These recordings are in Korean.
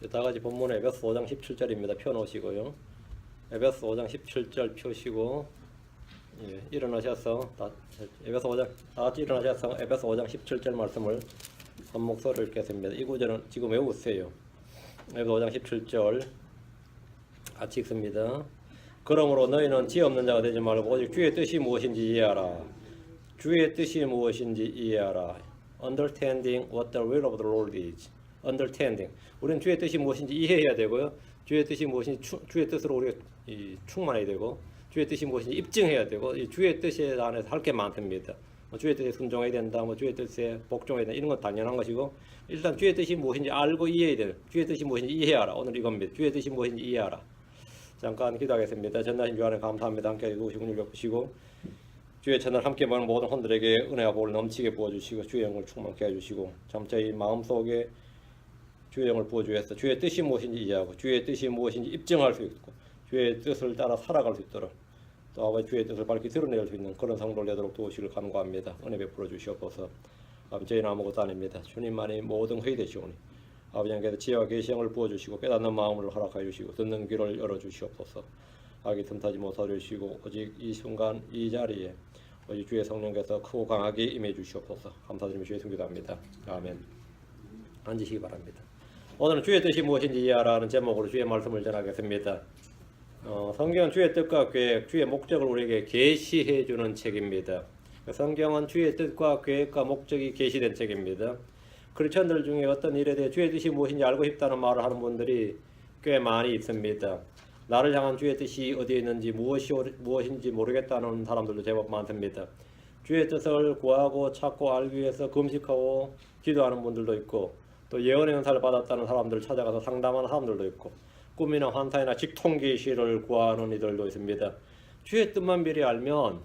다같이 본문에 에베소 5장 17절입니다. 펴놓으시고요. 에베소 5장 17절 펴시고 일어나셔서 에베소 5장 다같이 일어나셔서 에베소 5장 17절 말씀을 한 목소리로 읽겠습니다. 이 구절은 지금 외우세요. 에베소 5장 17절 같이 읽습니다. 그러므로 너희는 지혜 없는 자가 되지 말고 오직 주의 뜻이 무엇인지 이해하라. 주의 뜻이 무엇인지 이해하라. Understanding what the will of the Lord is. Understanding. 우리는 주의 뜻이 무엇인지 이해해야 되고요. 주의 뜻이 무엇인지 주의 뜻으로 우리가 충만해야 되고, 주의 뜻이 무엇인지 입증해야 되고, 이 주의 뜻에 안에서 할 게 많습니다. 주의 뜻에 순종해야 된다, 주의 뜻에 복종해야 된다, 이런 건 당연한 것이고, 일단 주의 뜻이 무엇인지 알고 이해해야 돼요. 주의 뜻이 무엇인지 이해하라. 오늘 이겁니다. 주의 뜻이 무엇인지 이해하라. 잠깐 기도하겠습니다. 전하신 주 안에 감사합니다. 함께 해주시고 은혜 베푸시고 주의 채널 함께 보는 모든 혼들에게 은혜와 복을 넘치게 부어주시고 주의 영을 충만케 해주시고 참 저희 마음속에 주의 영을 부어주셔서 주의 뜻이 무엇인지 이해하고 주의 뜻이 무엇인지 입증할 수 있고 주의 뜻을 따라 살아갈 수 있도록 또 아버지 주의 뜻을 밝히 드러낼 수 있는 그런 성도를 되도록 도우시길 간구합니다. 은혜 베풀어 주시옵소서. 아버지 저희는 아무것도 아닙니다. 주님만이 모든 회의 되시오니 아버지 하나님께서 지혜와 계시형을 부어주시고 깨닫는 마음을 허락하여 주시고 듣는 귀를 열어주시옵소서. 악이 틈타지 못하게 해주시고 오직 이 순간 이 자리에 오직 주의 성령께서 크고 강하게 임해 주시옵소서. 감사드리며 주의 승기도합니다. 아멘. 앉으시기 바랍니다. 오늘은 주의 뜻이 무엇인지 이해하라는 제목으로 주의 말씀을 전하겠습니다. 성경은 주의 뜻과 계획, 주의 목적을 우리에게 계시해 주는 책입니다. 성경은 주의 뜻과 계획과 목적이 계시된 책입니다. 크리스천들 중에 어떤 일에 대해 주의 뜻이 무엇인지 알고 싶다는 말을 하는 분들이 꽤 많이 있습니다. 나를 향한 주의 뜻이 어디에 있는지 무엇인지 모르겠다는 사람들도 제법 많습니다. 주의 뜻을 구하고 찾고 알기 위해서 금식하고 기도하는 분들도 있고 또 예언의 은사를 받았다는 사람들을 찾아가서 상담하는 사람들도 있고 꿈이나 환상이나 직통 계시를 구하는 이들도 있습니다. 주의 뜻만 미리 알면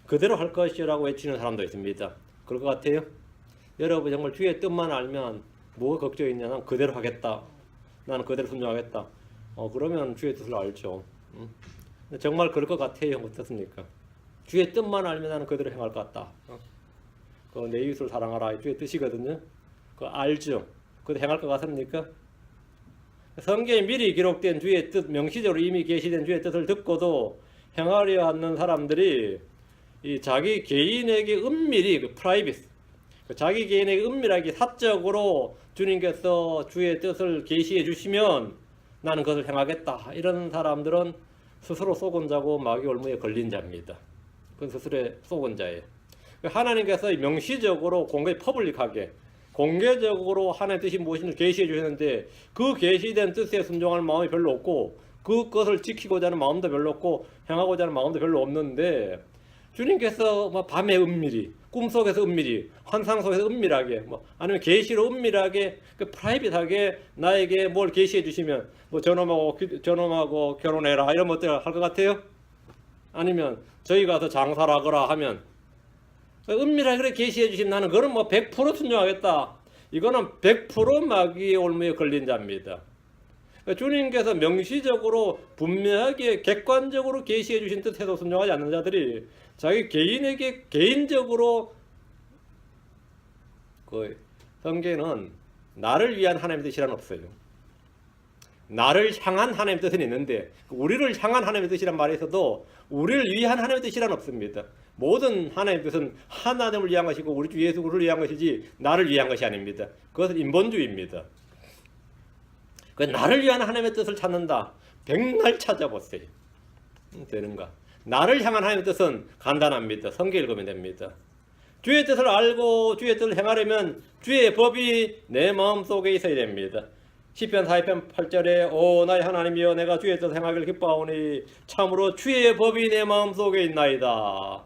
그대로 할 것이라고 외치는 사람도 있습니다. 그럴 것 같아요? 여러분 정말 주의 뜻만 알면 뭐가 걱정이 있냐? 난 그대로 하겠다. 나는 그대로 순종하겠다. 그러면 주의 뜻을 알죠. 정말 그럴 것 같아요? 어떻습니까? 주의 뜻만 알면 나는 그대로 행할 것 같다. 내 이웃을 사랑하라. 주의 뜻이거든요. 그거 알죠? 그거 행할 것 같습니까? 성경에 미리 기록된 주의 뜻, 명시적으로 이미 계시된 주의 뜻을 듣고도 행하려 하는 사람들이 자기 개인에게 은밀히 프라이빗 자기 개인에게 은밀하게 사적으로 주님께서 주의 뜻을 계시해 주시면 나는 그것을 행하겠다. 이런 사람들은 스스로 속은 자고 마귀 올무에 걸린 자입니다. 그건 스스로 속은 자예요. 하나님께서 명시적으로 퍼블릭하게 공개적으로 하나님의 뜻이 무엇인지 계시해 주셨는데 그 계시된 뜻에 순종할 마음이 별로 없고 그것을 지키고자 하는 마음도 별로 없고 행하고자 하는 마음도 별로 없는데 주님께서 밤에 은밀히, 꿈속에서 은밀히, 환상 속에서 은밀하게, 아니면 계시로 은밀하게, 프라이빗하게 나에게 뭘 계시해 주시면, 저놈하고 결혼해라 이런 것들 할 것 같아요? 아니면 저희 가서 장사를 하거라 하면 은밀하게 그렇게 계시해 주시면 나는 그건 100% 순종하겠다. 이거는 100% 마귀의 올무에 걸린 자입니다. 주님께서 명시적으로 분명하게 객관적으로 계시해 주신 뜻에도 순종하지 않는 자들이 자기 개인에게 개인적으로 성경에는 나를 위한 하나님의 뜻이란 없어요. 나를 향한 하나님의 뜻은 있는데 우리를 향한 하나님의 뜻이란 말에 있어도 우리를 위한 하나님의 뜻이란 없습니다. 모든 하나님의 뜻은 하나님을 위한 것이고 우리 주 예수 그리스도를 위한 것이지 나를 위한 것이 아닙니다. 그것은 인본주의입니다. 나를 위한 하나님의 뜻을 찾는다. 백날 찾아보세요. 되는가? 나를 향한 하나님의 뜻은 간단합니다. 성경 읽으면 됩니다. 주의 뜻을 알고 주의 뜻을 행하려면 주의 법이 내 마음속에 있어야 됩니다. 시편 4편 8절에 오 나의 하나님이여 내가 주의 뜻을 행하기를 기뻐하오니 참으로 주의 법이 내 마음속에 있나이다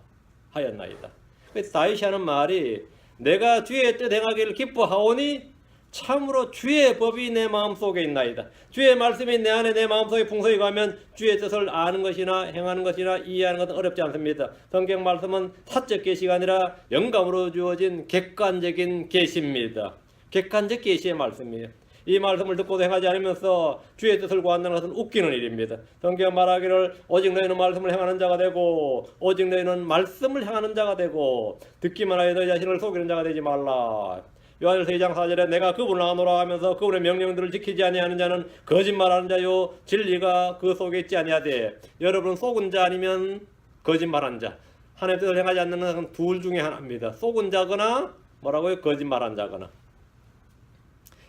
하였나이다. 그래서 다윗이 하는 말이 내가 주의 뜻 행하기를 기뻐하오니 참으로 주의 법이 내 마음속에 있나이다. 주의 말씀이 내 안에 내 마음속에 풍성히 가면 주의 뜻을 아는 것이나 행하는 것이나 이해하는 것은 어렵지 않습니다. 성경 말씀은 사적 계시가 아니라 영감으로 주어진 객관적인 계시입니다. 객관적 계시의 말씀이에요. 이 말씀을 듣고도 행하지 않으면서 주의 뜻을 구한다는 것은 웃기는 일입니다. 성경 말하기를 오직 너희는 말씀을 행하는 자가 되고 오직 너희는 말씀을 행하는 자가 되고 듣기만 하여 너희 자신을 속이는 자가 되지 말라. 요한일서 2장 4절에 내가 그분을 아노라 하면서 그분의 명령들을 지키지 아니하는 자는 거짓말하는 자요 진리가 그 속에 있지 아니하되. 여러분 속은 자 아니면 거짓말한 자. 하나님의 뜻을 행하지 않는 것은 둘 중에 하나입니다. 속은 자거나 뭐라고요? 거짓말한 자거나.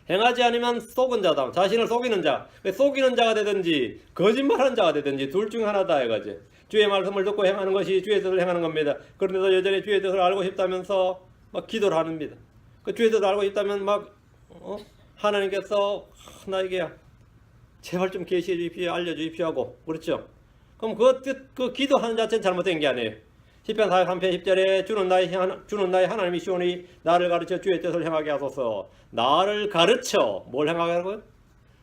행하지 않으면 속은 자다. 자신을 속이는 자. 속이는 자가 되든지 거짓말하는 자가 되든지 둘 중에 하나다 이거지. 주의 말씀을 듣고 행하는 것이 주의 뜻을 행하는 겁니다. 그런데도 여전히 주의 뜻을 알고 싶다면서 막 기도를 합니다. 그 주의 뜻을 알고 싶다면 막 하나님께서 나에게 제발 좀 계시해 주십시오, 알려 주십시오 하고 그렇죠. 그럼 그 기도하는 자체는 잘못된 게 아니에요. 시편 43편 10절에 주는 나의 하나님이시오니 나를 가르쳐 주의 뜻을 행하게 하소서. 나를 가르쳐 뭘 행하게 하라고요?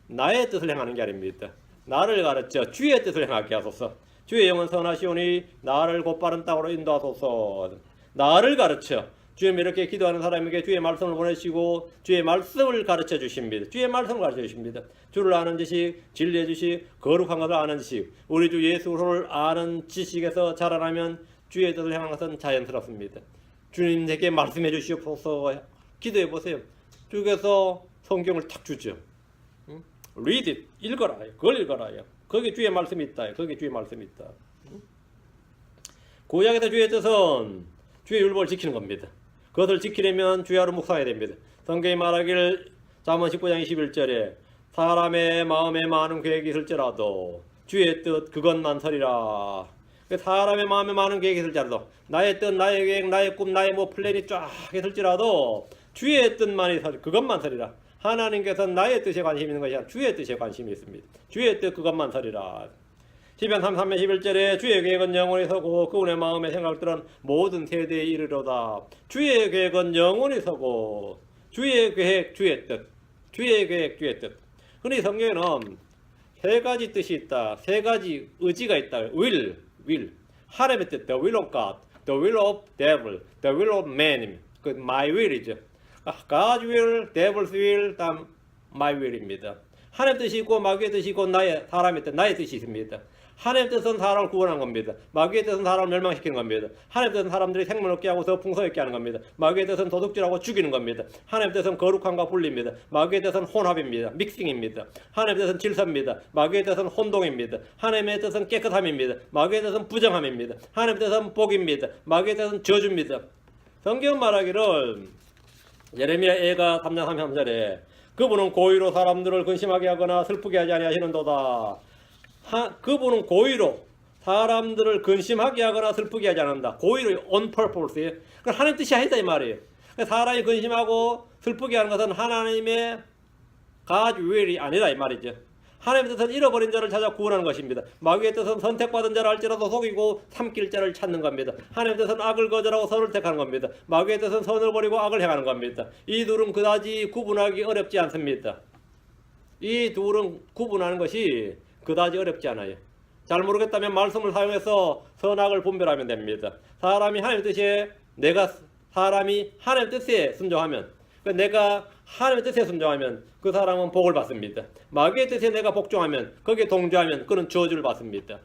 나의 뜻을 행하는 게 아닙니다. 나를 가르쳐 주의 뜻을 행하게 하소서. 주의 영은 선하시오니 나를 곧바른 땅으로 인도하소서. 나를 가르쳐. 주님 이렇게 기도하는 사람에게 주의 말씀을 보내시고 주의 말씀을 가르쳐 주십니다. 주의 말씀을 가르쳐 주십니다. 주를 아는 지식, 진리의 지식, 거룩한 것을 아는 지식, 우리 주 예수를 아는 지식에서 자라나면 주의 뜻을 행하는 것은 자연스럽습니다. 주님에게 말씀해 주시옵소서. 기도해 보세요. 주께서 성경을 탁 주죠. Read it. 읽어라. 그걸 읽어라요. 거기 주의 말씀이 있다. 거기 주의 말씀이 있다. 구약에서 주의 뜻은 주의 율법을 지키는 겁니다. 그것을 지키려면 주야로 묵상해야 됩니다. 성경이 말하기를 잠언 19장 21절에 사람의 마음에 많은 계획이 있을지라도 주의 뜻 그것만 서리라. 사람의 마음에 많은 계획이 있을지라도 나의 뜻, 나의 계획, 나의 꿈, 나의 플랜이 쫙 있을지라도 주의 뜻만이 서리, 그것만 서리라. 하나님께서는 나의 뜻에 관심이 있는 것이 아니라 주의 뜻에 관심이 있습니다. 주의 뜻 그것만 서리라. 시편 33편 11절에 주의 계획은 영원히 서고 그분의 마음의 생각들은 모든 세대에 이르로다. 주의 계획은 영원히 서고 주의 계획 주의 뜻, 주의 계획 주의 뜻. 흔히 성경에는 세 가지 뜻이 있다. 세 가지 의지가 있다. will 하나님의 뜻, the will of God, the will of devil, the will of man. 그 my will이죠. God's will, devil's will, 다음 my will입니다. 하나님 뜻이 있고 마귀의 뜻이 있고 사람의 뜻, 나의 뜻이 있습니다. 하나님의 뜻은 사람을 구원하는 겁니다. 마귀의 뜻은 사람을 멸망시키는 겁니다. 하나님의 뜻은 사람들이 생명 얻게 하고 더 풍성하게 하는 겁니다. 마귀의 뜻은 도둑질하고 죽이는 겁니다. 하나님의 뜻은 거룩함과 분리입니다. 마귀의 뜻은 혼합입니다. 믹싱입니다. 하나님의 뜻은 질서입니다. 마귀의 뜻은 혼동입니다. 하나님의 뜻은 깨끗함입니다. 마귀의 뜻은 부정함입니다. 하나님의 뜻은 복입니다. 마귀의 뜻은 저주입니다. 성경 말하기를 예레미야 애가 3장 33절에 그분은 고의로 사람들을 근심하게 하거나 슬프게 하지 아니하시는도다. 그분은 고의로 사람들을 근심하게 하거나 슬프게 하지 않는다. 고의로 on purpose. 그건 하나님 뜻이 아니다 이 말이에요. 사람이 근심하고 슬프게 하는 것은 하나님의 God's will이 아니다 이 말이죠. 하나님의 뜻은 잃어버린 자를 찾아 구원하는 것입니다. 마귀의 뜻은 선택받은 자를 할지라도 속이고 삼킬 자를 찾는 겁니다. 하나님의 뜻은 악을 거절하고 선을 택하는 겁니다. 마귀의 뜻은 선을 버리고 악을 행하는 겁니다. 이 둘은 그다지 구분하기 어렵지 않습니다. 이 둘은 구분하는 것이 그다지 어렵지 않아요. 잘 모르겠다면 말씀을 사용해서 선악을 분별하면 됩니다. 사람이 하나님의 뜻에 순종하면 내가 하나님의 뜻에 순종하면 그 사람은 복을 받습니다. 마귀의 뜻에 내가 복종하면 거기에 동조하면 그는 저주를 받습니다.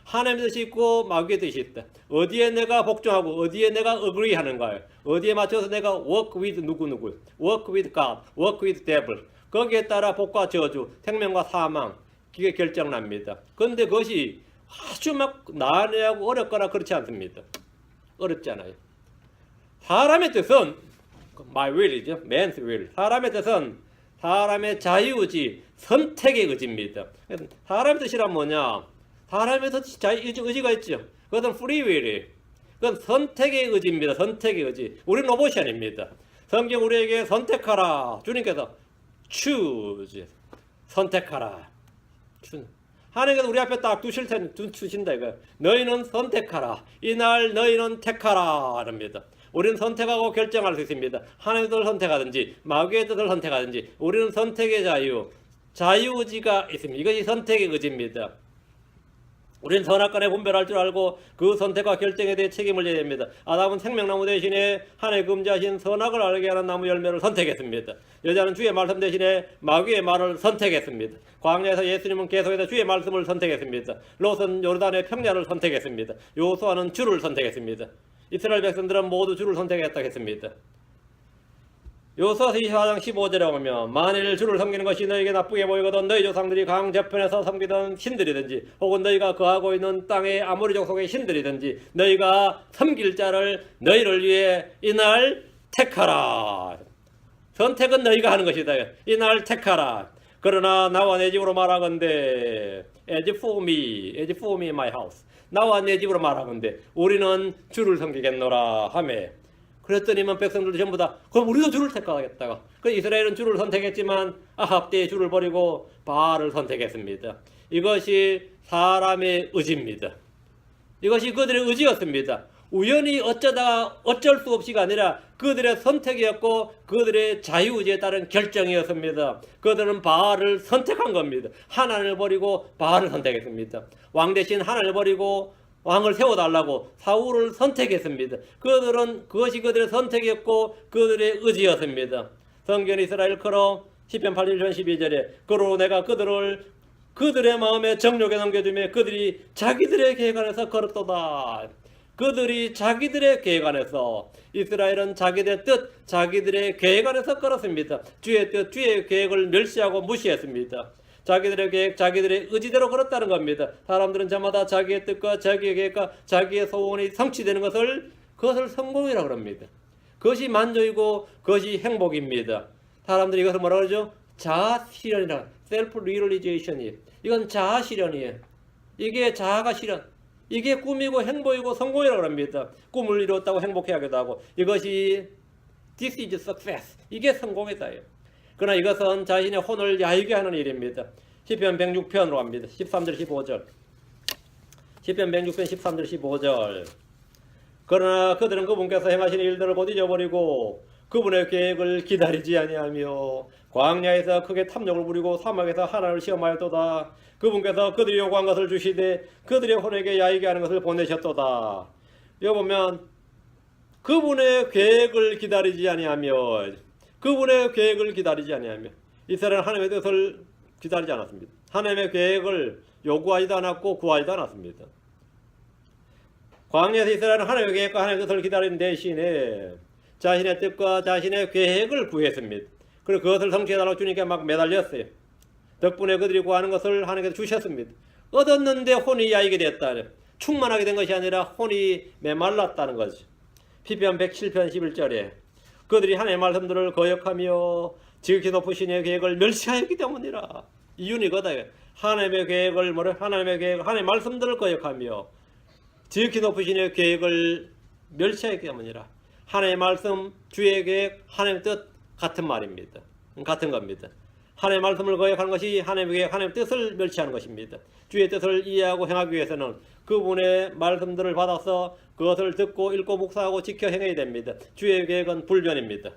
하나님의 뜻이 있고 마귀의 뜻이 있다. 어디에 내가 복종하고 어디에 내가 agree 하는가요? 어디에 맞춰서 내가 work with 누구누구, work with God, work with devil. 거기에 따라 복과 저주, 생명과 사망 그게 결정납니다. 그런데 그것이 아주 막 난해하고 어렵거나 그렇지 않습니다. 어렵지 않아요. 사람의 뜻은 my will이죠. man's will. 사람의 뜻은 사람의 자유의지, 선택의 의지입니다. 사람의 뜻이란 뭐냐? 사람의 뜻이 의지가 있죠. 그것은 free will이에요. 그건 선택의 의지입니다. 선택의 의지. 우리는 로봇이 아닙니다. 성경 우리에게 선택하라. 주님께서 choose. 선택하라. 하나님께서 우리 앞에 딱 두신다 이거예요. 너희는 선택하라. 이날 너희는 택하라. 합니다. 우리는 선택하고 결정할 수 있습니다. 하나님의 뜻을 선택하든지 마귀의 뜻을 선택하든지 우리는 선택의 자유의지가 있습니다. 이것이 선택의 의지입니다. 우리는 선악간에 분별할 줄 알고 그 선택과 결정에 대해 책임을 져야 됩니다. 아담은 생명나무 대신에 하나님 금지하신 선악을 알게 하는 나무 열매를 선택했습니다. 여자는 주의 말씀 대신에 마귀의 말을 선택했습니다. 광야에서 예수님은 계속해서 주의 말씀을 선택했습니다. 롯은 요르단의 평야를 선택했습니다. 요수아는 주를 선택했습니다. 이스라엘 백성들은 모두 주를 선택했다 했습니다. 요서 24장 15절에 보면 만일 주를 섬기는 것이 너에게 나쁘게 보이거든 너희 조상들이 강 저편에서 섬기던 신들이든지 혹은 너희가 거하고 있는 땅의 아모리 족속의 신들이든지 너희가 섬길 자를 너희를 위해 이날 택하라. 선택은 너희가 하는 것이다. 이날 택하라. 그러나 나와 내 집으로 말하건대 as for me my house. 나와 내 집으로 말하건대 우리는 주를 섬기겠노라 하매 그랬더니만 백성들도 전부 다 그럼 우리도 주를 택하겠다가 그 이스라엘은 주를 선택했지만 아합 때의 주를 버리고 바알을 선택했습니다. 이것이 사람의 의지입니다. 이것이 그들의 의지였습니다. 우연히 어쩔 수 없이가 아니라 그들의 선택이었고 그들의 자유의지에 따른 결정이었습니다. 그들은 바알을 선택한 겁니다. 하나님을 버리고 바알을 선택했습니다. 왕 대신 하나님을 버리고 왕을 세워달라고 사울을 선택했습니다. 그것이 그들의 선택이었고 그들의 의지였습니다. 성경 이스라엘 커러 시편 81편 12절에 그러므로 내가 그들의 마음에 정욕에 넘겨주며 그들이 자기들의 계획 안에서 걸었도다. 그들이 자기들의 계획 안에서 이스라엘은 자기들의 뜻, 자기들의 계획 안에서 걸었습니다. 주의 뜻, 주의 계획을 멸시하고 무시했습니다. 자기들의 계획, 자기들의 의지대로 걸었다는 겁니다. 사람들은 저마다 자기의 뜻과 자기의 계획과 자기의 소원이 성취되는 그것을 성공이라고 합니다. 그것이 만족이고 그것이 행복입니다. 사람들이 이것을 뭐라고 그러죠? 자아실현이라, self-realization이에요. 이건 자아실현이에요. 이게 자아가 실현. 이게 꿈이고 행복이고 성공이라고 합니다. 꿈을 이뤘다고 행복해하기도 하고 이것이 this is success. 이게 성공이다. 그러나 이것은 자신의 혼을 야유게 하는 일입니다. 시편 106편으로 갑니다. 13절 15절. 시편 106편 13절 15절. 그러나 그들은 그분께서 행하시는 일들을 곧 잊어버리고 그분의 계획을 기다리지 아니하며 광야에서 크게 탐욕을 부리고 사막에서 하나님을 시험하였도다. 그분께서 그들이 요구한 것을 주시되 그들의 혼에게 야이게 하는 것을 보내셨도다. 여기 보면 그분의 계획을 기다리지 아니하며 이스라엘은 하나님의 뜻을 기다리지 않았습니다. 하나님의 계획을 요구하지도 않았고 구하지도 않았습니다. 광야에서 이스라엘은 하나님의 계획과 하나님의 뜻을 기다리는 대신에 자신의 뜻과 자신의 계획을 구했습니다. 그리고 그것을 성취해달라고 주님께 막 매달렸어요. 덕분에 그들이 구하는 것을 하나님께서 주셨습니다. 얻었는데 혼이 야이게 됐다. 충만하게 된 것이 아니라 혼이 메말랐다는 거죠. 시편 107편 11절에 그들이 하나님의 말씀들을 거역하며 지극히 높으신 이의 계획을 멸시하였기 때문이라. 이유는 이거다. 하나님의 계획을 하나님의 말씀들을 거역하며 지극히 높으신 이의 계획을 멸시하였기 때문이라. 하나님의 말씀, 주의 계획, 하나님의 뜻 같은 말입니다. 같은 겁니다. 하나님의 말씀을 거역하는 것이 하나님의 계획, 하나님의 뜻을 멸시하는 것입니다. 주의 뜻을 이해하고 행하기 위해서는 그분의 말씀들을 받아서 그것을 듣고 읽고 묵상하고 지켜 행해야 됩니다. 주의 계획은 불변입니다.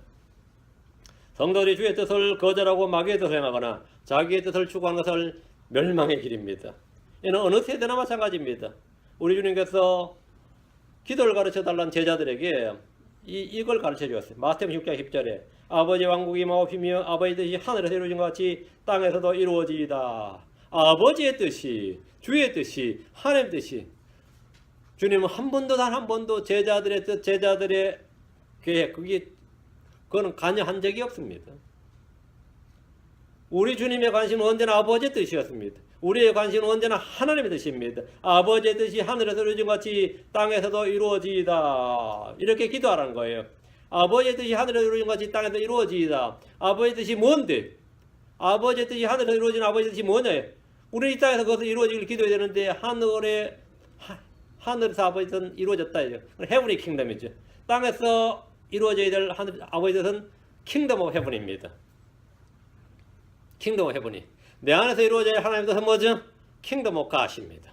성도들이 주의 뜻을 거절하고 마귀의 뜻을 행하거나 자기의 뜻을 추구하는 것을 멸망의 길입니다. 이는 어느 세대나 마찬가지입니다. 우리 주님께서 기도를 가르쳐달라는 제자들에게 이걸 가르쳐 주었어요. 마태복음 6장 10절에 아버지 왕국이 마옵히며 아버지 뜻이 하늘에서 이루어진 것 같이 땅에서도 이루어지이다. 아버지의 뜻이, 주의 뜻이, 하나님의 뜻이. 주님은 단 한 번도 제자들의 뜻, 제자들의 계획, 그거는 관여한 적이 없습니다. 우리 주님의 관심은 언제나 아버지의 뜻이었습니다. 우리의 관심은 언제나 하나님의 뜻입니다. 아버지의 뜻이 하늘에서 이루어진 것 같이 땅에서도 이루어지이다. 이렇게 기도하라는 거예요. 아버지의 뜻이 하늘에서 이루어진 것 같이 땅에서 이루어지이다. 아버지의 뜻이 뭔데? 아버지의 뜻이 하늘에서 이루어진 아버지의 뜻이 뭐냐? 우리 이 땅에서 그것을 이루어지길 기도해야 되는데 하늘에서 아버지의 뜻은 이루어졌다. 헤븐이 킹덤이죠. 땅에서 이루어져야 될 아버지의 뜻은 킹덤 오브 헤븐입니다. 킹덤 오브 헤븐이. 내 안에서 이루어져야 할 하나님의 뜻은 뭐죠? 킹덤 오브 갓입니다.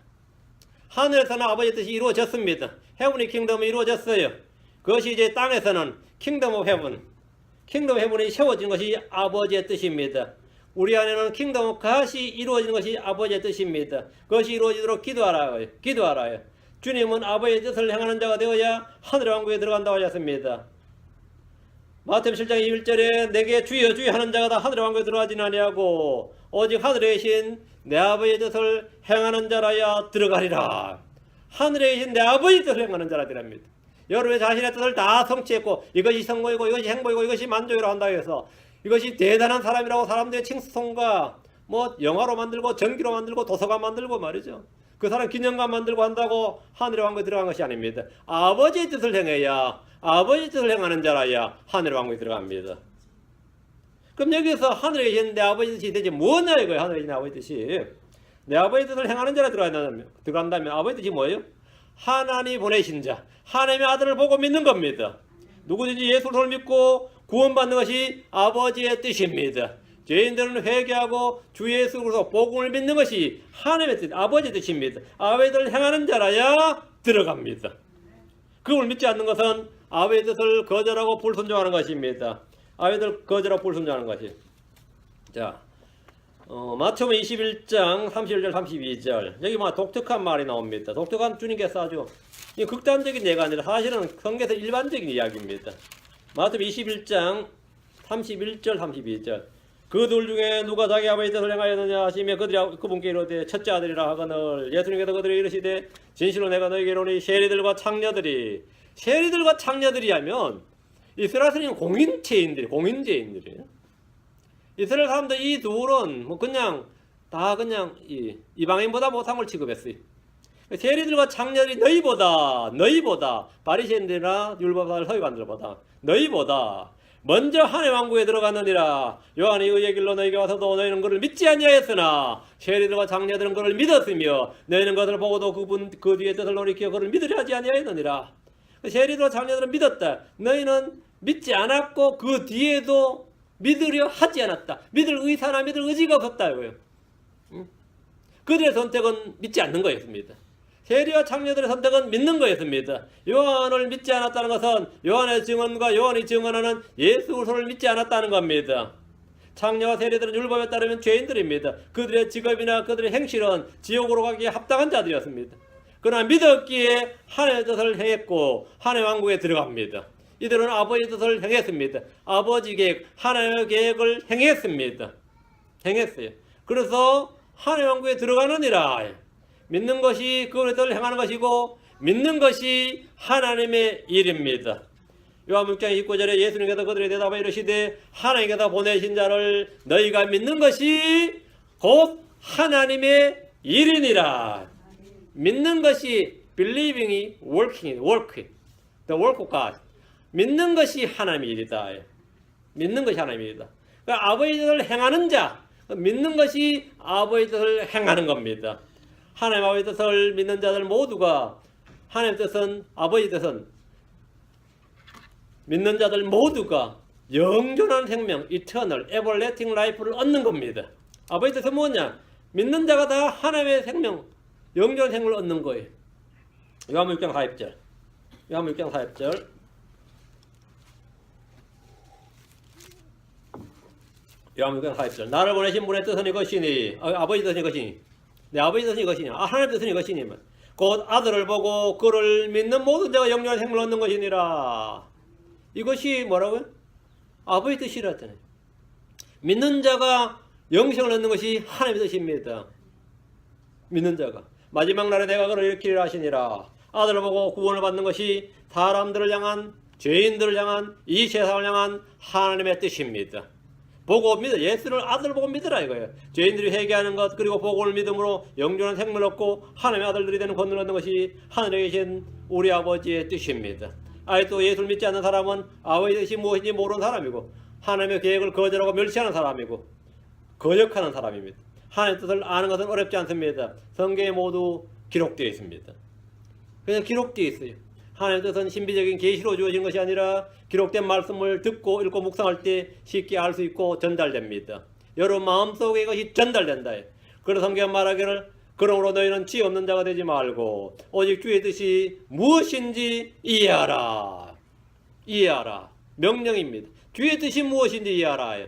하늘에서는 아버지의 뜻이 이루어졌습니다. 헤븐이 킹덤이 이루어졌어요. 그것이 이제 땅에서는 킹덤 오브 헤븐, 킹덤 오브 헤븐이 세워진 것이 아버지의 뜻입니다. 우리 안에는 킹덤 오브 갓이 이루어지는 것이 아버지의 뜻입니다. 그것이 이루어지도록 기도하라요. 주님은 아버지의 뜻을 행하는 자가 되어야 하늘의 왕국에 들어간다고 하셨습니다. 마태복음 7장 21절에 내게 주여 주여 하는 자가 다 하늘의 왕국에 들어가지는 아니하고 오직 하늘에 계신 내 아버지의 뜻을 행하는 자라야 들어가리라. 하늘에 계신 내 아버지의 뜻을 행하는 자라 들어갑니다. 여러분의 자신의 뜻을 다 성취했고 이것이 성공이고 이것이 행복이고 이것이 만족이라고 한다고 해서 이것이 대단한 사람이라고 사람들의 칭송과 뭐 영화로 만들고 전기로 만들고 도서관 만들고 말이죠. 그 사람 기념관 만들고 한다고 하늘의 왕국에 들어간 것이 아닙니다. 아버지의 뜻을 행해야 아버지의 뜻을 행하는 자라야 하늘의 왕국에 들어갑니다. 그럼 여기서 하늘에 계신 내 아버지 뜻이 대체 뭐냐 이거예요. 하늘에 계신 아버지 뜻이. 내 아버지 뜻을 행하는 자라 들어간다면 아버지 뜻이 뭐예요? 하나님 보내신 자, 하나님의 아들을 보고 믿는 겁니다. 누구든지 예수를 믿고 구원받는 것이 아버지의 뜻입니다. 죄인들은 회개하고 주 예수 그리스도 복음을 믿는 것이 하나님의 뜻, 아버지의 뜻입니다. 아버지의 뜻을 행하는 자라야 들어갑니다. 그걸 믿지 않는 것은 아버지의 뜻을 거절하고 불순종하는 것입니다. 아버지의 뜻을 거절하고 불순종하는 것이. 자, 마태복음 21장 31절 32절 여기 뭐 독특한 말이 나옵니다. 독특한 주님께서 아주 극단적인 예가 아니라 사실은 성경에서 일반적인 이야기입니다. 마태복음 21장 31절 32절 그 둘 중에 누가 자기 아버지 뜻을 행하였느냐 하시며 그들이 그분께 이르되 첫째 아들이라 하거늘 예수님께서 그들에게 이르시되 진실로 내가 너희에게 이르노니 세리들과 창녀들이 하면 이스라엘 사람은 공인죄인들이에요. 이스라엘 사람들 이 둘은 뭐 그냥 이방인보다 못한 걸 취급했어요. 세리들과 창녀들이 너희보다 바리새인들이나 율법사를 서기관들보다 너희보다 먼저 하나님의 왕국에 들어갔느니라. 요한이 의의 길로 너희에게 와서도 너희는 그를 믿지 아니하였으나 세리들과 창녀들은 그를 믿었으며 너희는 그들을 보고도 그 뒤에 뜻을 돌이켜 그를 믿으려 하지 아니하였느니라. 세리들과 창녀들은 믿었다. 너희는 믿지 않았고 그 뒤에도 믿으려 하지 않았다. 믿을 의사나 믿을 의지가 없었다 이거예요. 그들의 선택은 믿지 않는 거였습니다. 세리와 창녀들의 선택은 믿는 거였습니다. 요한을 믿지 않았다는 것은 요한의 증언과 요한이 증언하는 예수 그리스도를 믿지 않았다는 겁니다. 창녀와 세리들은 율법에 따르면 죄인들입니다. 그들의 직업이나 그들의 행실은 지옥으로 가기에 합당한 자들이었습니다. 그러나 믿었기에 하나님의 뜻을 행했고 하나님의 왕국에 들어갑니다. 이들은 아버지의 뜻을 행했습니다. 아버지 계획, 하나님의 계획을 행했습니다. 행했어요. 그래서 하나님의 왕국에 들어가느니라. 믿는 것이 그의 뜻을 행하는 것이고 믿는 것이 하나님의 일입니다. 요한복음 6장 29절에 예수님께서 그들에게 대답하여 이르시되 하나님께서 보내신 자를 너희가 믿는 것이 곧 하나님의 일이니라. 믿는 것이 believing이 working, the work of God. 믿는 것이 하나님의 일이다. 믿는 것이 하나님의 일이다. 그러니까 아버지 뜻을 행하는 자, 믿는 것이 아버지 뜻을 행하는 겁니다. 하나님 아버지 뜻을 믿는 자들 모두가 하나님 뜻은 아버지 뜻은 믿는 자들 모두가 영존한 생명, eternal, everlasting life를 얻는 겁니다. 아버지 뜻은 뭐냐? 믿는 자가 다 하나님의 생명, 영존한 생명을 얻는 거예요. 요한복음 6장 40절. 요한복음 6장 40절. 요한복음 40절. 나를 보내신 분의 뜻은 이것이니, 아버지 뜻은 이것이니, 내 아버지 뜻은 이것이니, 하나님 뜻은 이것이니, 곧 아들을 보고 그를 믿는 모든 자가 영원한 생명을 얻는 것이니라. 이것이 뭐라고요? 아버지 뜻이라 했잖아요. 믿는 자가 영생을 얻는 것이 하나님의 뜻입니다. 믿는 자가. 마지막 날에 내가 그를 일으키리라 하시니라. 아들을 보고 구원을 받는 것이 사람들을 향한, 죄인들을 향한, 이 세상을 향한 하나님의 뜻입니다. 보고 믿어. 예수를 아들을 보고 믿으라 이거예요. 죄인들이 회개하는 것 그리고 복음을 믿음으로 영존한 생명을 얻고 하나님의 아들들이 되는 권능을 얻는 것이 하늘에 계신 우리 아버지의 뜻입니다. 아직도 예수를 믿지 않는 사람은 아버지의 뜻이 무엇인지 모르는 사람이고 하나님의 계획을 거절하고 멸시하는 사람이고 거역하는 사람입니다. 하나님의 뜻을 아는 것은 어렵지 않습니다. 성경에 모두 기록되어 있습니다. 그냥 기록되어 있어요. 하나님의 뜻은 신비적인 계시로 주어진 것이 아니라 기록된 말씀을 듣고 읽고 묵상할 때 쉽게 알 수 있고 전달됩니다. 여러분 마음속에 이것이 전달된다. 그래서 성경은 말하기를 그러므로 너희는 지혜 없는 자가 되지 말고 오직 주의 뜻이 무엇인지 이해하라. 이해하라. 명령입니다. 주의 뜻이 무엇인지 이해하라.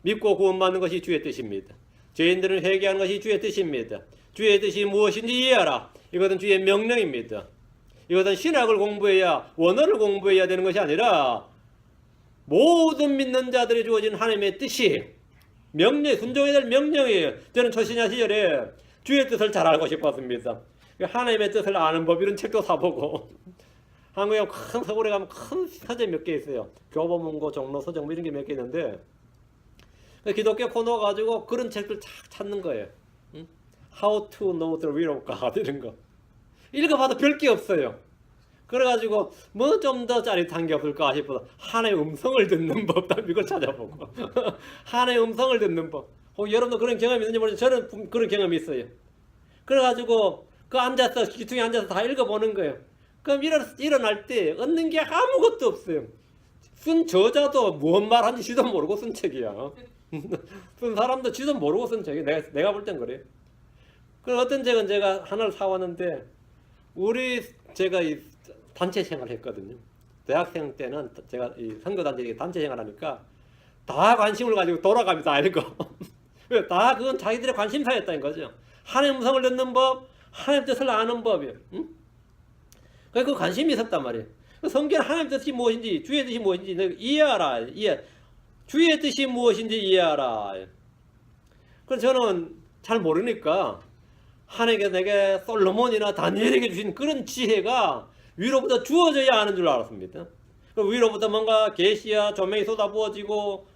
믿고 구원받는 것이 주의 뜻입니다. 죄인들은 회개하는 것이 주의 뜻입니다. 주의 뜻이 무엇인지 이해하라. 이것은 주의 명령입니다. 이것은 신학을 공부해야 원어를 공부해야 되는 것이 아니라 모든 믿는 자들이 주어진 하나님의 뜻이 명령, 순종해야 될 명령이에요. 저는 초신야 시절에 주의 뜻을 잘 알고 싶었습니다. 하나님의 뜻을 아는 법 이런 책도 사보고 한국에 큰 서울에 가면 큰 서재 몇 개 있어요. 교보문고, 종로, 서정 이런 게 몇 개 있는데 기독교 코너 가지고 그런 책들 쫙 찾는 거예요. 응? How to know the will of God 이런 거 읽어봐도 별 게 없어요. 그래가지고 뭐 좀 더 짜릿한 게 없을까 싶어서 하나의 음성을 듣는 법, 이걸 찾아보고 하나의 음성을 듣는 법. 혹 여러분도 그런 경험이 있는지 모르지만 저는 그런 경험이 있어요. 그래가지고 그 앉아서 기둥에 앉아서 다 읽어보는 거예요. 그럼 일어날 때 얻는 게 아무것도 없어요. 쓴 저자도 무슨 말하는지 지도 모르고 쓴 책이야. 쓴 사람도 지도 모르고 쓴 책이 내가 볼 땐 그래요. 그 어떤 책은 제가 하나를 사왔는데 제가 이 단체 생활을 했거든요. 대학생 때는 제가 이 선교단체 단체 생활하니까 다 관심을 가지고 돌아갑니다. 다 읽어. 다 그건 자기들의 관심사였다는 거죠. 하나님 음성을 듣는 법, 하나님 뜻을 아는 법이에요. 응? 그 관심이 있었단 말이에요. 성경 하나님 뜻이 무엇인지, 주의 뜻이 무엇인지 이해하라. 주의 뜻이 무엇인지 이해하라. 그래서 저는 잘 모르니까 하나님께서 내게 솔로몬이나 다니엘에게 주신 그런 지혜가 위로부터 주어져야 하는 줄 알았습니다. 위로부터 뭔가 계시야 조명이 쏟아부어지고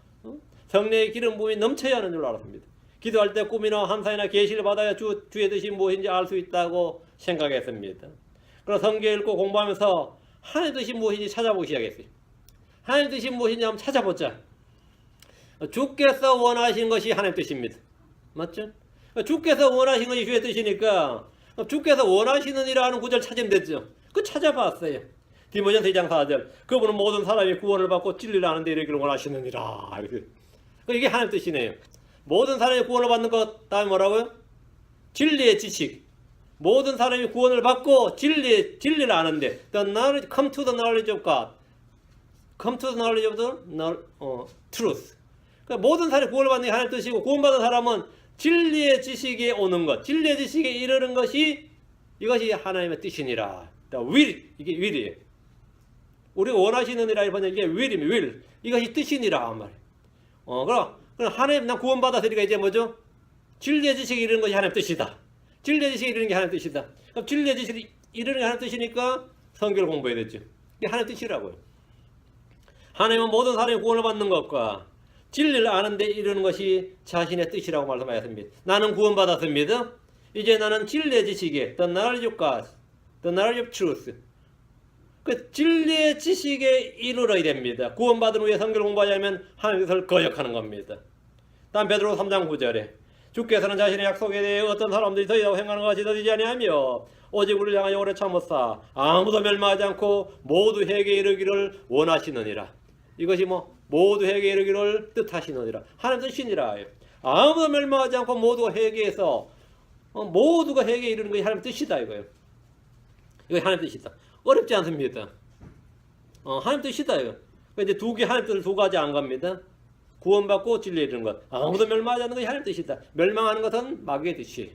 성령의 기름 부음이 넘쳐야 하는 줄 알았습니다. 기도할 때 꿈이나 환상이나 계시를 받아야 주의 뜻이 무엇인지 알 수 있다고 생각했습니다. 그래서 성경 읽고 공부하면서 하나님 뜻이 무엇인지 찾아보기 시작했어요. 하나님 뜻이 무엇인지 한번 찾아보자. 주께서 원하신 것이 하나님 뜻입니다. 맞죠? 주께서 원하신 것이 주의 뜻이니까 주께서 원하시는 일이라는 구절 찾으면 되죠. 그 찾아봤어요. 디모전서 2장 4절. 그분은 모든 사람이 구원을 받고 진리를 아는 데 이르기를 원하시느니라. 이게 하나님 뜻이네요. 모든 사람이 구원을 받는 것 다음에 뭐라고요? 진리의 지식. 모든 사람이 구원을 받고 진리를 아는데 come to the knowledge of God. come to the knowledge of the truth. 그러니까 모든 사람이 구원을 받는 게 하나님 뜻이고 구원받은 사람은 진리의 지식에 오는 것, 진리의 지식에 이르는 것이 이것이 하나님의 뜻이니라. will, 이게 will이에요. 우리가 원하시는 이라 번역 이게 will이면 will. 이것이 뜻이니라 말이에요. 그럼 하나님 난 구원받았으니까 이제 뭐죠? 진리의 지식에 이르는 것이 하나님의 뜻이다. 진리의 지식에 이르는 게 하나님의 뜻이다. 그럼 진리의 지식에 이르는 게 하나님의 뜻이니까 성경을 공부해야 되죠. 이게 하나님의 뜻이라고요. 하나님은 모든 사람이 구원을 받는 것과 진리를 아는 데 이르는 것이 자신의 뜻이라고 말씀하셨습니다. 나는 구원받았습니다. 이제 나는 진리의 지식에 the knowledge of God, the knowledge of truth. 그 진리의 지식에 이르러야 됩니다. 구원받은 후에 성경을 공부하자면 하나님의 뜻을 거역하는 겁니다. 다음 베드로 3장 9절에 주께서는 자신의 약속에 대해 어떤 사람들이 더디다고 행하는 것이 더디지 아니하며 오직 우리를 향하여 오래 참으사 아무도 멸망하지 않고 모두 회개에 이르기를 원하시느니라. 이것이 모두 회개에 이르기를 뜻하시느니라. 하나님 뜻이니라. 아무도 멸망하지 않고 모두가 회개해서 모두가 회개에 이르는 것이 하나님 뜻이다 이거예요. 이거 하나님 뜻이다. 어렵지 않습니다. 하나님 뜻이다 이거. 이제 하나님 뜻을 두 가지 안 갑니다. 구원받고 진리에 이르는 것. 아무도 멸망하지 않는 것이 하나님 뜻이다. 멸망하는 것은 마귀의 뜻이.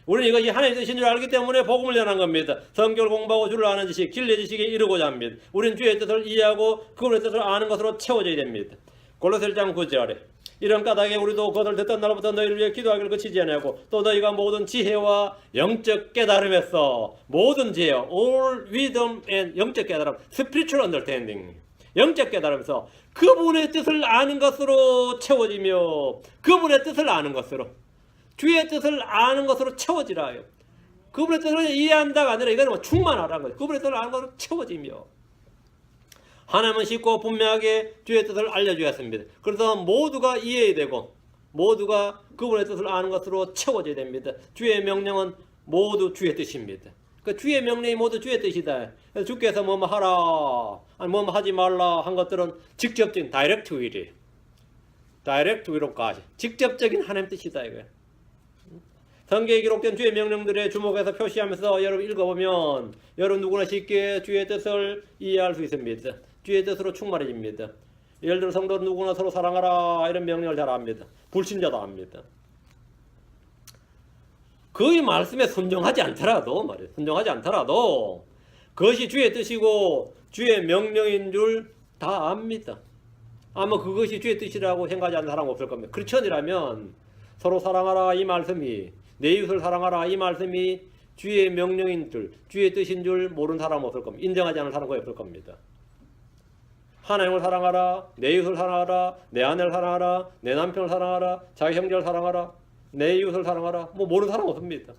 우리는 이것이 하나님의 뜻인 줄 알기 때문에 복음을 전한 겁니다. 성경을 공부하고 주를 아는 지식, 진리의 지식에 이르고자 합니다. 우리는 주의 뜻을 이해하고 그분의 뜻을 아는 것으로 채워져야 됩니다. 골로새 1장 9절에 이런 까닭에 우리도 그것을 듣던 날부터 너희를 위해 기도하기를 그치지 아니하고 또 너희가 모든 지혜와 영적 깨달음에서 모든 지혜, all wisdom and 영적 깨달음, spiritual understanding, 영적 깨달음에서 그분의 뜻을 아는 것으로 채워지며 그분의 뜻을 아는 것으로 주의 뜻을 아는 것으로 채워지라요. 그분의 뜻을 이해한다가 아니라 이거는 충만하라는 거예요. 그분의 뜻을 아는 것으로 채워지며 하나님은 쉽고 분명하게 주의 뜻을 알려주었습니다. 그래서 모두가 이해되고 모두가 그분의 뜻을 아는 것으로 채워져야 됩니다. 주의 명령은 모두 주의 뜻입니다. 그 주의 명령이 모두 주의 뜻이다. 그래서 주께서 뭐뭐 하라, 아니 뭐뭐 하지 말라 한 것들은 직접적인 다이렉트 윌이에요. 다이렉트 윌 오브 갓. 직접적인 하나님 뜻이다 이거예요. 성경에 기록된 주의 명령들에 주목해서 표시하면서 여러분 읽어보면 여러분 누구나 쉽게 주의 뜻을 이해할 수 있습니다. 주의 뜻으로 충만해집니다. 예를 들어 성도는 누구나 서로 사랑하라 이런 명령을 잘 압니다. 불신자도 압니다. 그 말씀에 순종하지 않더라도 말이에요. 순종하지 않더라도 그것이 주의 뜻이고 주의 명령인 줄 다 압니다. 아마 그것이 주의 뜻이라고 생각하지 않는 사람 없을 겁니다. 크리스천이라면 서로 사랑하라 이 말씀이 내 이웃을 사랑하라 이 말씀이 주의 명령인 줄, 주의 뜻인 줄 모르는 사람은 없을 겁니다. 인정하지 않는 사람은 거의 없을 겁니다. 하나님을 사랑하라, 내 이웃을 사랑하라, 내 아내를 사랑하라, 내 남편을 사랑하라, 자기 형제를 사랑하라, 내 이웃을 사랑하라. 뭐 모르는 사람 없습니다.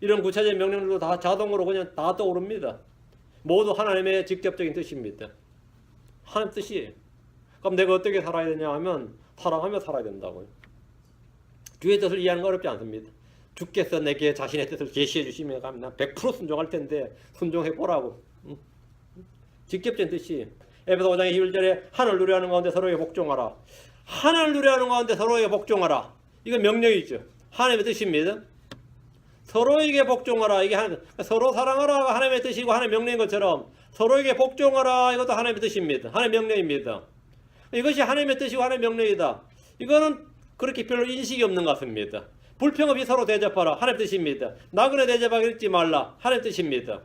이런 구체적인 명령들도 다 자동으로 그냥 다 떠오릅니다. 모두 하나님의 직접적인 뜻입니다. 하나님 뜻이에요. 그럼 내가 어떻게 살아야 되냐 하면 사랑하며 살아야 된다고요. 주의 뜻을 이해하는 거 어렵지 않습니다. 주께서 내게 자신의 뜻을 계시해 주시면 난 100% 순종할 텐데 순종해 보라고. 직접적인 뜻이 에베소 5장 21절에 하늘 누려하는 가운데 서로에게 복종하라. 하늘 누려하는 가운데 서로에게 복종하라. 이건 명령이죠. 하나님의 뜻입니다. 서로에게 복종하라. 이게 서로 사랑하라가 하나님의 뜻이고 하나님의 명령인 것처럼 서로에게 복종하라. 이것도 하나님의 뜻입니다. 하나님의 명령입니다. 이것이 하나님의 뜻이고 하나님의 명령이다. 이거는 그렇게 별로 인식이 없는 것 같습니다. 불평 없이 서로 대접하라. 하나님의 뜻입니다. 나그네 대접하기 잊지 말라. 하나님의 뜻입니다.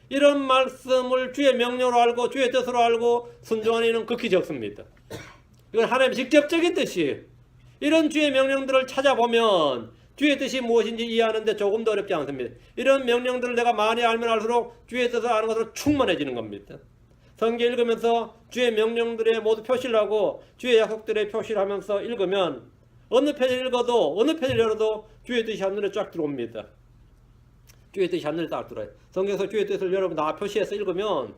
이런 말씀을 주의 명령으로 알고 주의 뜻으로 알고 순종하는 이는 극히 적습니다. 이건 하나님의 직접적인 뜻이에요. 이런 주의 명령들을 찾아보면 주의 뜻이 무엇인지 이해하는데 조금 더 어렵지 않습니다. 이런 명령들을 내가 많이 알면 알수록 주의 뜻을 아는 것으로 충만해지는 겁니다. 성경 읽으면서 주의 명령들에 모두 표시를 하고 주의 약속들에 표시를 하면서 읽으면 어느 페이지를 읽어도 어느 페이지를 열어도 주의 뜻이 한눈에 쫙 들어옵니다. 주의 뜻이 한눈에 딱 들어와요. 성경에서 주의 뜻을 여러분 다 표시해서 읽으면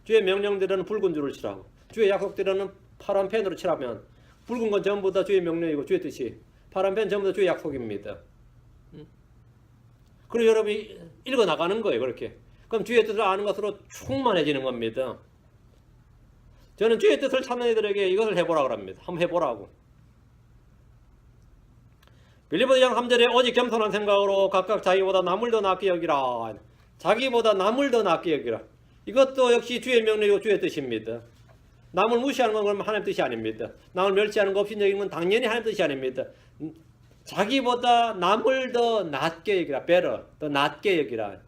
주의 명령들은 붉은 줄을 칠하고 주의 약속들은 파란 펜으로 칠하면 붉은 건 전부 다 주의 명령이고 주의 뜻이 파란 펜 전부 다 주의 약속입니다. 그리고 여러분이 읽어나가는 거예요. 그렇게. 그럼 주의 뜻을 아는 것으로 충만해지는 겁니다. 저는 주의 뜻을 찾는 이들에게 이것을 해보라고 합니다. 한번 해보라고. 빌립보서 2장 3절에 오직 겸손한 생각으로 각각 자기보다 남을 더 낫게 여기라. 자기보다 남을 더 낫게 여기라. 이것도 역시 주의 명령이고 주의 뜻입니다. 남을 무시하는 건 그러면 하나님 뜻이 아닙니다. 남을 멸시하는 거 없인 건 당연히 하나님 뜻이 아닙니다. 자기보다 남을 더 낫게 여기라. better, 더 낫게 여기라.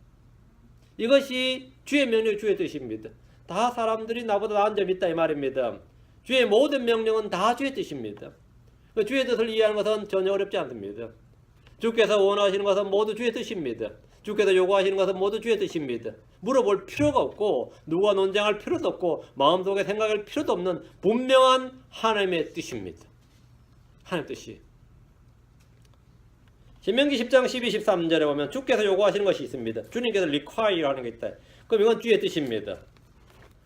이것이 주의 명령, 주의 뜻입니다. 다 사람들이 나보다 나은 점이 있다 이 말입니다. 주의 모든 명령은 다 주의 뜻입니다. 주의 뜻을 이해하는 것은 전혀 어렵지 않습니다. 주께서 원하시는 것은 모두 주의 뜻입니다. 주께서 요구하시는 것은 모두 주의 뜻입니다. 물어볼 필요가 없고 누가 논쟁할 필요도 없고 마음속에 생각할 필요도 없는 분명한 하나님의 뜻입니다. 하나님의 뜻이. 신명기 10장 12, 13절에 보면 주께서 요구하시는 것이 있습니다. 주님께서 require하는 게 있다. 그럼 이건 주의 뜻입니다.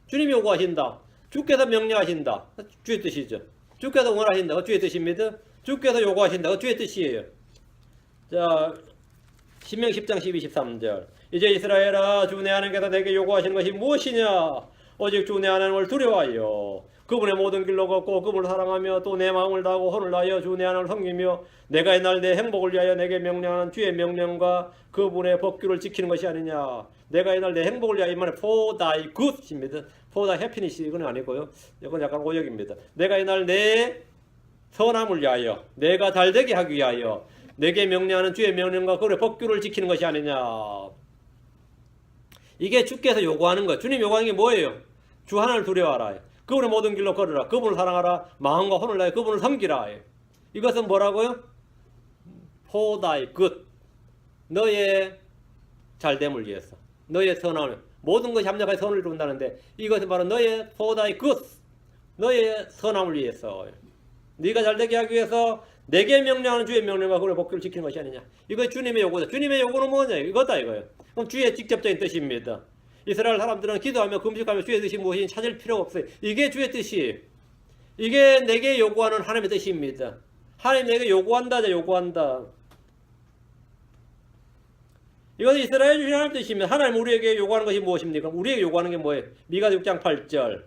주님이 요구하신다. 주께서 명령하신다. 주의 뜻이죠. 주께서 원하신다. 주의 뜻입니다. 주께서 요구하신다. 주의 뜻이에요. 자, 신명기 10장 12, 13절. 이제 이스라엘아, 주 내 하나님께서 내게 요구하시는 것이 무엇이냐? 오직 주 내 하나님을 두려워하여 그분의 모든 길로 걷고 그분을 사랑하며 또 내 마음을 다하고 혼을 다하여 주 내 하나님을 섬기며 내가 이날 내 행복을 위하여 내게 명령하는 주의 명령과 그분의 법규를 지키는 것이 아니냐. 내가 이날 내 행복을 위하여, 이 말은 for thy good입니다. for thy happiness 이건 아니고요. 이건 약간 오역입니다. 내가 이날 내 선함을 위하여, 내가 잘되게 하기 위하여 내게 명령하는 주의 명령과 그분의 법규를 지키는 것이 아니냐. 이게 주께서 요구하는 것. 주님 요구하는 게 뭐예요? 주 하나를 두려워하라. 그분의 모든 길로 걸으라. 그분을 사랑하라. 마음과 혼을 다해 그분을 섬기라. 이것은 뭐라고요? For thy good. 너의 잘됨을 위해서. 너의 선함을. 모든 것이 합력하여 선을 이룬다는데 이것은 바로 너의 for thy good. 너의 선함을 위해서. 네가 잘되게 하기 위해서 내게 명령하는 주의 명령과 그분의 법규를 지키는 것이 아니냐. 이거 주님의 요구다. 주님의 요구는 뭐냐? 이거다 이거예요. 그럼 주의 직접적인 뜻입니다. 이스라엘 사람들은 기도하며 금식하며 주의 뜻이 무엇인지 찾을 필요가 없어요. 이게 주의 뜻이. 이게 내게 요구하는 하나님의 뜻입니다. 하나님 내게 요구한다. 요구한다. 이것은 이스라엘 주신 하나님의 뜻입니다. 하나님 우리에게 요구하는 것이 무엇입니까? 우리에게 요구하는 게 뭐예요? 미가 6장 8절.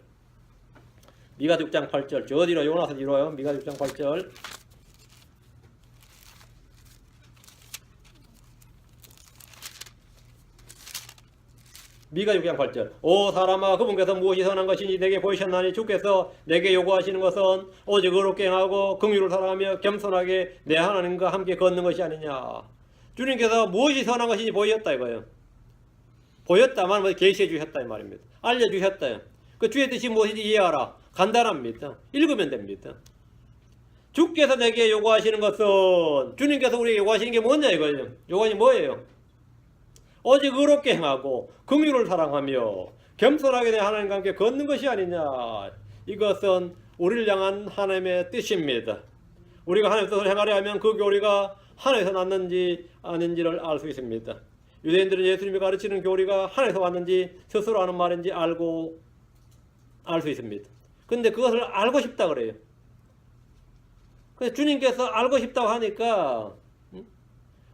미가 6장 8절. 저 어디로 요나서 이뤄요? 미가 6장 8절. 미가 6장 8절. 오 사람아, 그분께서 무엇이 선한 것인지 내게 보이셨나니 주께서 내게 요구하시는 것은 오직 의롭게 행하고 긍휼을 사랑하며 겸손하게 내 하나님과 함께 걷는 것이 아니냐. 주님께서 무엇이 선한 것인지 보였다 이거예요. 보였다만 계시해 주셨다 이 말입니다. 알려주셨다. 그 주의 뜻이 무엇인지 이해하라. 간단합니다. 읽으면 됩니다. 주께서 내게 요구하시는 것은, 주님께서 우리에게 요구하시는 게 뭐냐 이거예요. 요구하시는 뭐예요? 오직 의롭게 행하고 긍휼을 사랑하며 겸손하게 내 하나님과 함께 걷는 것이 아니냐. 이것은 우리를 향한 하나님의 뜻입니다. 우리가 하나님의 뜻을 행하려 하면 그 교리가 하나님에서 났는지 아닌지를 알 수 있습니다. 유대인들은 예수님이 가르치는 교리가 하나님에서 왔는지 스스로 하는 말인지 알고 알 수 있습니다. 근데 그것을 알고 싶다 그래요. 그래서 주님께서 알고 싶다고 하니까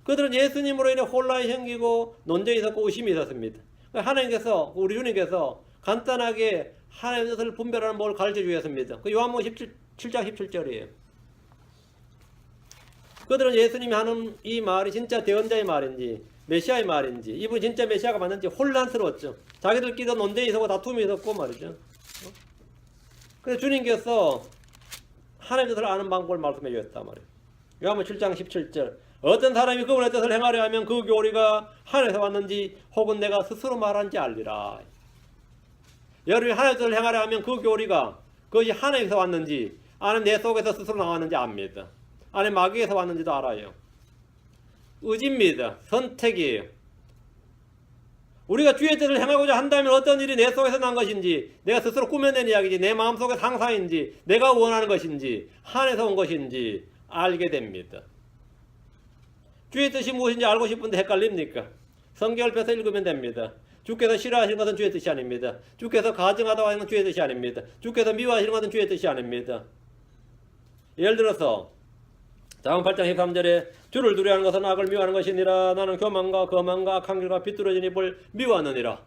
그들은 예수님으로 인해 혼란이 생기고 논쟁이 있었고 의심이 있었습니다. 하나님께서 우리 주님께서 간단하게 하나님의 뜻을 분별하는 법을 가르쳐 주셨습니다. 그 요한복음 7장 17절이에요. 그들은 예수님이 하는 이 말이 진짜 대언자의 말인지 메시아의 말인지 이분이 진짜 메시아가 맞는지 혼란스러웠죠. 자기들끼리 논쟁이 있었고 다툼이 있었고 말이죠. 그래서 주님께서 하나님의 뜻을 아는 방법을 말씀해 주셨단 말이에요. 요한복음 7장 17절 어떤 사람이 그분의 뜻을 행하려 하면 그 교리가 하늘에서 왔는지 혹은 내가 스스로 말한지 알리라. 여러분이 하나님의 뜻을 행하려 하면 그 교리가 그것이 하나님에서 왔는지 아니면 내 속에서 스스로 나왔는지 압니다. 아니면 마귀에서 왔는지도 알아요. 의지입니다. 선택이에요. 우리가 주의 뜻을 행하고자 한다면 어떤 일이 내 속에서 난 것인지 내가 스스로 꾸며낸 이야기인지 내 마음속의 상상인지 내가 원하는 것인지 하늘에서 온 것인지 알게 됩니다. 주의 뜻이 무엇인지 알고 싶은데 헷갈립니까? 성경을 펴서 읽으면 됩니다. 주께서 싫어하시는 것은 주의 뜻이 아닙니다. 주께서 가증하다고 하는 건 주의 뜻이 아닙니다. 주께서 미워하시는 것은 주의 뜻이 아닙니다. 예를 들어서 잠언 8장 13절에 주를 두려워하는 것은 악을 미워하는 것이니라. 나는 교만과 거만과 악한 길과 비뚤어진 입을 미워하느니라.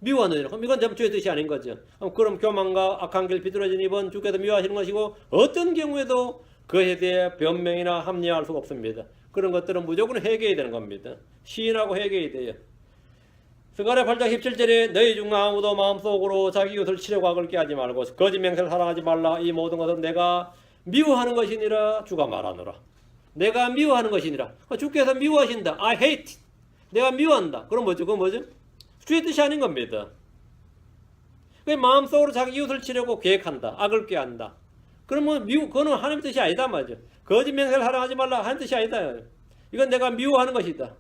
미워하느니라. 그럼 이건 전부 주의 뜻이 아닌 거죠. 그럼 교만과 악한 길 비뚤어진 입은 주께서 미워하시는 것이고 어떤 경우에도 그에 대해 변명이나 합리화할 수가 없습니다. 그런 것들은 무조건 회개해야 되는 겁니다. 시인하고 회개해야 돼요. 스가랴 8장 17절에 너희 중 아무도 마음속으로 자기 이웃을 치려고 악을 꾀하지 말고 거짓 맹세를 사랑하지 말라. 이 모든 것은 내가 미워하는 것이니라 주가 말하노라. 내가 미워하는 것이니라. 주께서 미워하신다. I hate. 내가 미워한다. 그럼 뭐죠? 그건 뭐죠? 주의 뜻이 아닌 겁니다. 마음속으로 자기 이웃을 치려고 계획한다. 악을 꾀한다. 그러면 그거는 하나님의 뜻이 아니다 말이죠. 거짓 맹세를 사랑하지 말라 하는 뜻이 아니다. 이건 내가 미워하는 것이다.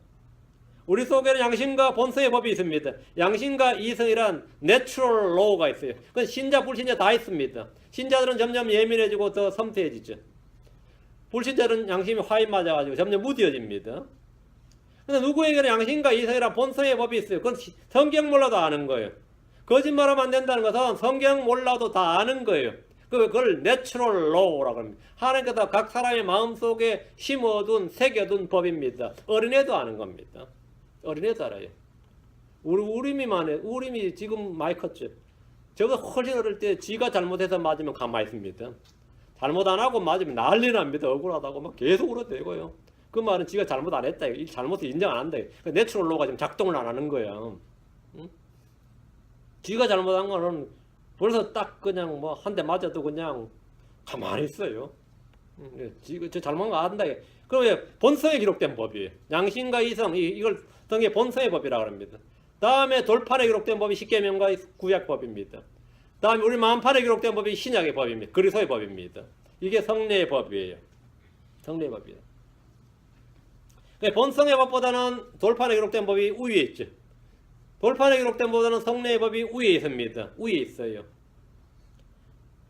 우리 속에는 양심과 본성의 법이 있습니다. 양심과 이성이란 내추럴 로우가 있어요. 그건 신자 불신자 다 있습니다. 신자들은 점점 예민해지고 더 섬세해지죠. 불신자들은 양심이 화인 맞아가지고 점점 무뎌집니다. 근데 누구에게는 양심과 이성이란 본성의 법이 있어요. 그건 성경 몰라도 아는 거예요. 거짓말하면 안 된다는 것은 성경 몰라도 다 아는 거예요. 그걸 내추럴 로우라고 합니다. 하나님께서 각 사람의 마음속에 심어둔 새겨둔 법입니다. 어린애도 아는 겁니다. 어린애도 알아요. 우림이 지금 많이 컸죠. 저거 훨씬 어릴 때 지가 잘못해서 맞으면 가만히 있습니다. 잘못 안 하고 맞으면 난리 납니다. 억울하다고 막 계속 울어대고요. 그 말은 지가 잘못 안 했다. 잘못을 인정 안 한다. 내추럴 로우가 지금 작동을 안 하는 거야. 응? 지가 잘못한 거는 벌써 딱 그냥 뭐 한 대 맞아도 그냥 가만히 있어요. 저 잘못한 거 안다. 그럼 본성에 기록된 법이에요. 양심과 이성 이걸 성의 본성의 법이라고 합니다. 다음에 돌판에 기록된 법이 십계명과 구약법입니다. 다음에 우리 마음판에 기록된 법이 신약의 법입니다. 그리스도의 법입니다. 이게 성례의 법이에요. 성례의 법이에요. 본성의 법보다는 돌판에 기록된 법이 우위에 있죠. 돌판에 기록된 법보다는 성례의 법이 위에 있습니다. 위에 있어요.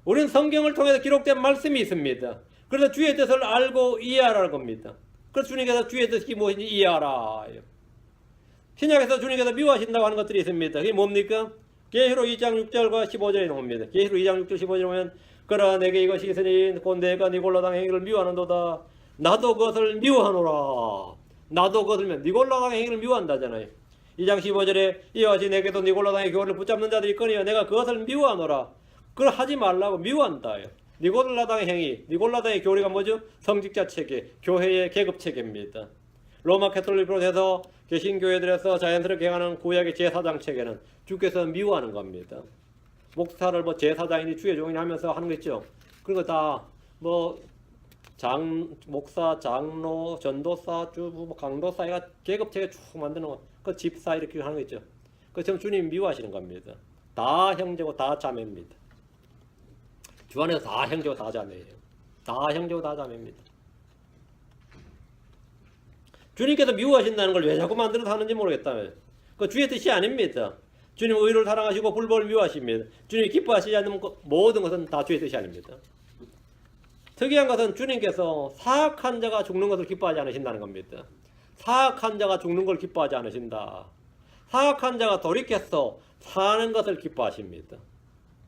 우리는 성경을 통해서 기록된 말씀이 있습니다. 그래서 주의 뜻을 알고 이해하라는 겁니다. 그래서 주님께서 주의 뜻이 무엇인지 이해하라. 신약에서 주님께서 미워하신다고 하는 것들이 있습니다. 그게 뭡니까? 계시록 2장 6절과 15절에 나옵니다. 계시록 2장 6절 15절에 보면 그러나 내게 이것이 있으니 곧 내가 니골라당 행위를 미워하는도다. 나도 그것을 미워하노라. 나도 그것을 니골라당 행위를 미워한다잖아요. 2장 15절에 이와 같이 내게도 니골라당의 교리를 붙잡는 자들이 있거니와 내가 그것을 미워하노라. 그걸 하지 말라고 미워한다. 니골라당의 행위, 니골라당의 교리가 뭐죠? 성직자 체계, 교회의 계급 체계입니다. 로마 캐톨릭 비롯해서 개신교회들에서 자연스럽게 행하는 구약의 제사장 체계는 주께서 미워하는 겁니다. 목사를 뭐 제사장이니 주의 종이니 하면서 하는 거 있죠. 그런 거 다 뭐 목사, 장로, 전도사, 주부, 강도사 이가 계급 체계 쭉 만드는 거. 그 집사 이렇게 하는 거 있죠. 그 지금 주님 미워하시는 겁니다. 다 형제고 다 자매입니다. 주 안에서 다 형제고 다 자매예요. 다 형제고 다 자매입니다. 주님께서 미워하신다는 걸 왜 자꾸 만들어서 하는지 모르겠다. 그 주의 뜻이 아닙니다. 주님 의를 사랑하시고 불법을 미워하십니다. 주님이 기뻐하시지 않는 모든 것은 다 주의 뜻이 아닙니다. 특이한 것은 주님께서 사악한 자가 죽는 것을 기뻐하지 않으신다는 겁니다. 사악한 자가 죽는 걸 기뻐하지 않으신다. 사악한 자가 돌이켜서 사는 것을 기뻐하십니다.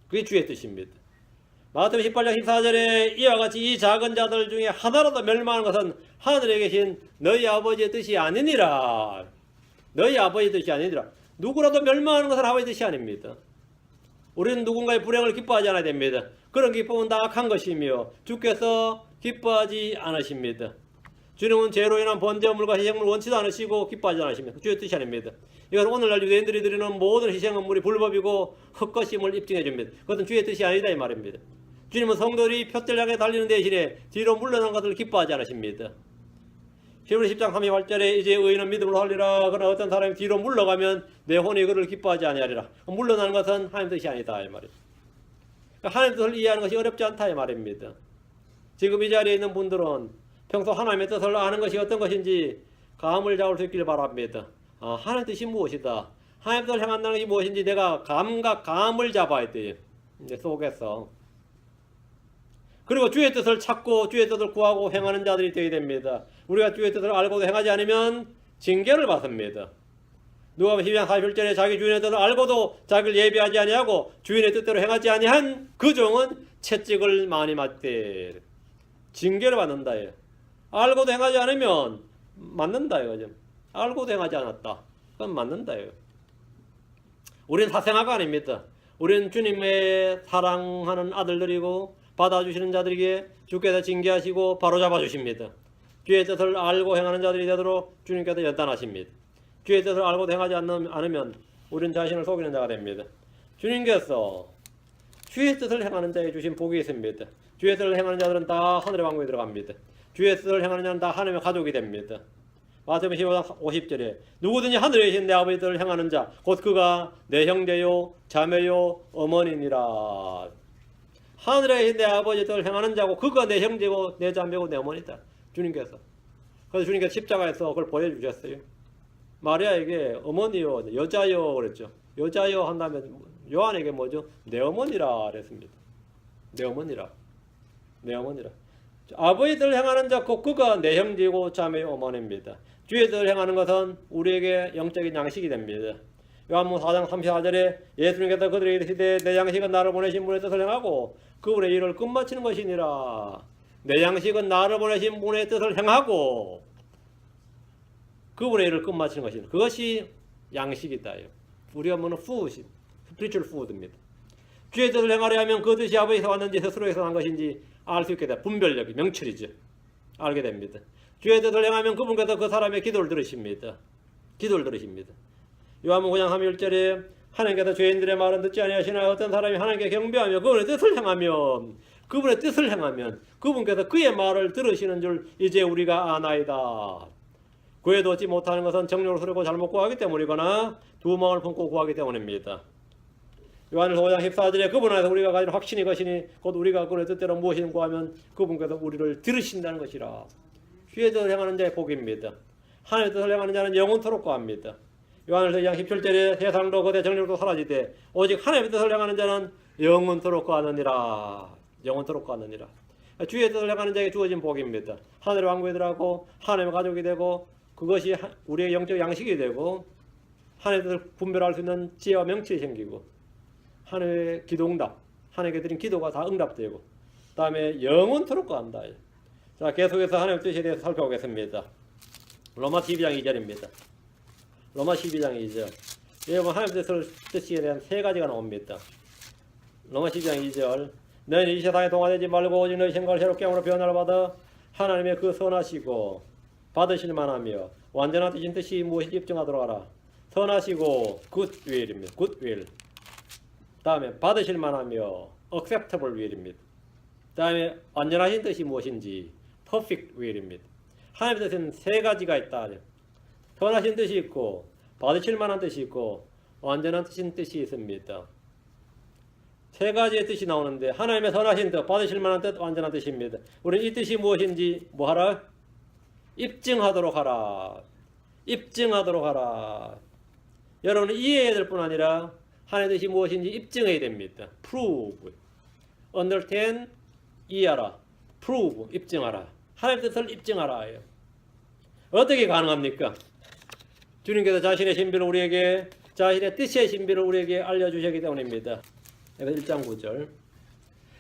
그게 주의 뜻입니다. 마태복음 18장 14절에 이와 같이 이 작은 자들 중에 하나라도 멸망하는 것은 하늘에 계신 너희 아버지의 뜻이 아니니라. 너희 아버지의 뜻이 아니니라. 누구라도 멸망하는 것은 아버지의 뜻이 아닙니다. 우리는 누군가의 불행을 기뻐하지 않아야 됩니다. 그런 기쁨은 다 악한 것이며 주께서 기뻐하지 않으십니다. 주님은 죄로 인한 번제물과 희생물을 원치도 않으시고 기뻐하지 않으십니다. 주의 뜻이 아닙니다. 이건 오늘날 유대인들이 드리는 모든 희생물이 불법이고 헛것임을 입증해 줍니다. 그것은 주의 뜻이 아니다 이 말입니다. 주님은 성도들이 표대를 향해 달리는 대신에 뒤로 물러난 것을 기뻐하지 않으십니다. 히브리 10장 38절에 이제 의인은 믿음으로 살리라. 그러나 어떤 사람이 뒤로 물러가면 내 혼이 그를 기뻐하지 아니하리라. 물러나는 것은 하나님 뜻이 아니다 이 말입니다. 하나님 뜻을 이해하는 것이 어렵지 않다 이 말입니다. 지금 이 자리에 있는 분들은 평소 하나님의 뜻을 아는 것이 어떤 것인지 감을 잡을 수 있길 바랍니다. 하나님의 뜻이 무엇이다. 하나님의 뜻을 행한다는 것이 무엇인지 내가 감을 잡아야 돼요. 이제 속에서. 그리고 주의 뜻을 찾고 주의 뜻을 구하고 행하는 자들이 되어야 됩니다. 우리가 주의 뜻을 알고도 행하지 않으면 징계를 받습니다. 누가복음 12장 41절에 자기 주인의 뜻을 알고도 자기를 예비하지 아니하고 주인의 뜻대로 행하지 아니한 그 종은 채찍을 많이 맞되 징계를 받는다예요. 알고도 행하지 않으면 맞는다 이거죠. 알고도 행하지 않았다. 그건 맞는다예요. 우리는 사생아가 아닙니다. 우리는 주님의 사랑하는 아들들이고 받아주시는 자들에게 주께서 징계하시고 바로잡아 주십니다. 주의 뜻을 알고 행하는 자들이 되도록 주님께서 연단하십니다. 주의 뜻을 알고도 행하지 않으면 우리는 자신을 속이는 자가 됩니다. 주님께서 주의 뜻을 행하는 자에게 주신 복이 있습니다. 주의 뜻을 행하는 자들은 다 하늘의 왕국에 들어갑니다. 주의 뜻을 행하는 자는 다 하나님의 가족이 됩니다. 마태복음 15장 50절에 누구든지 하늘에 계신 내 아버지 뜻을 행하는 자 곧 그가 내 형제요 자매요 어머니니라. 하늘에 계신 내 아버지 뜻을 행하는 자고 그가 내 형제고 내 자매고 내 어머니다. 주님께서. 그래서 주님께서 십자가에서 그걸 보여주셨어요. 마리아에게 어머니요 여자요 그랬죠. 여자요 한다면 요한에게 뭐죠? 내 어머니라 그랬습니다. 내 어머니라. 내 어머니라. 아버지 뜻을 행하는 자 곧 그가 내 형제고 자매요 어머니입니다. 주의 뜻을 행하는 것은 우리에게 영적인 양식이 됩니다. 요한복음 4장 34절에 예수님께서 그들에게 이르시되 내 양식은 나를 보내신 분의 뜻을 행하고 그분의 일을 끝마치는 것이니라. 내 양식은 나를 보내신 분의 뜻을 행하고 그분의 일을 끝마치는 것이니라. 그것이 양식이다. 우리가 뭐는 food, spiritual food입니다. 주의 뜻을 행하려 하면 그 뜻이 아버지에서 왔는지 스스로에서 난 것인지 알 수 있게 돼. 분별력이 명철이죠. 알게 됩니다. 주의 뜻을 행하면 그분께서 그 사람의 기도를 들으십니다. 기도를 들으십니다. 요한복음 5장 31절에 하나님께서 죄인들의 말은 듣지 아니하시나 어떤 사람이 하나님께 경배하며 그분의 뜻을 행하면 그분께서 그의 말을 들으시는 줄 이제 우리가 아나이다. 구해도 얻지 못하는 것은 정욕을 쓰려고 잘못 구하기 때문이거나 두 마음을 품고 구하기 때문입니다. 요한일서 5장 14절에 그분 안에서 우리가 가진 확신이 것이니 곧 우리가 그분의 뜻대로 무엇이든 구하면 그분께서 우리를 들으신다는 것이라. 주의 뜻을 행하는 자의 복입니다. 하나님의 뜻을 행하는 자는 영원토록 구합니다. 요한일서 2장 17절에 세상도 거대 정력도 사라지되 오직 하나님의 뜻을 행하는 자는 영원토록 구하느니라. 영원토록 구하느니라. 주의 뜻을 행하는 자에게 주어진 복입니다. 하늘의 왕국에 들어가고 하나님의 가족이 되고 그것이 우리의 영적 양식이 되고 하나님의 뜻을 분별할 수 있는 지혜와 명철이 생기고 하나님의 기도응답, 하나님께 드린 기도가 다 응답되고 그 다음에 영원토록 구한다. 자, 계속해서 하나님의 뜻에 대해서 살펴보겠습니다. 로마 12장 2절입니다. 로마 12장 2절. 여러분 하나님의 뜻에 대한 세 가지가 나옵니다. 로마 12장 2절. 너희는 이 세상에 동화되지 말고 오직 너희 생각을 새롭게 함으로 변화를 받아 하나님의 그 선하시고 받으실 만하며 완전한 뜻인 뜻이 무엇인지 입증하도록 하라. 선하시고 good will입니다. good will. 다음에 받으실 만하며 acceptable will입니다. 다음에 완전하신 뜻이 무엇인지 perfect will입니다. 하나님의 뜻은 세 가지가 있다. 선하신 뜻이 있고 받으실 만한 뜻이 있고 완전한 뜻이 있습니다. 세 가지의 뜻이 나오는데 하나님의 선하신 뜻, 받으실 만한 뜻, 완전한 뜻입니다. 우리는 이 뜻이 무엇인지 뭐하라? 입증하도록 하라. 입증하도록 하라. 여러분은 이해해야 될 뿐 아니라 하나님의 뜻이 무엇인지 입증해야 됩니다. prove. understand, 이해하라. prove, 입증하라. 하나님의 뜻을 입증하라. 어떻게 가능합니까? 주님께서 자신의 신비를 우리에게, 자신의 뜻의 신비를 우리에게 알려주셨기 때문입니다. 1장 9절.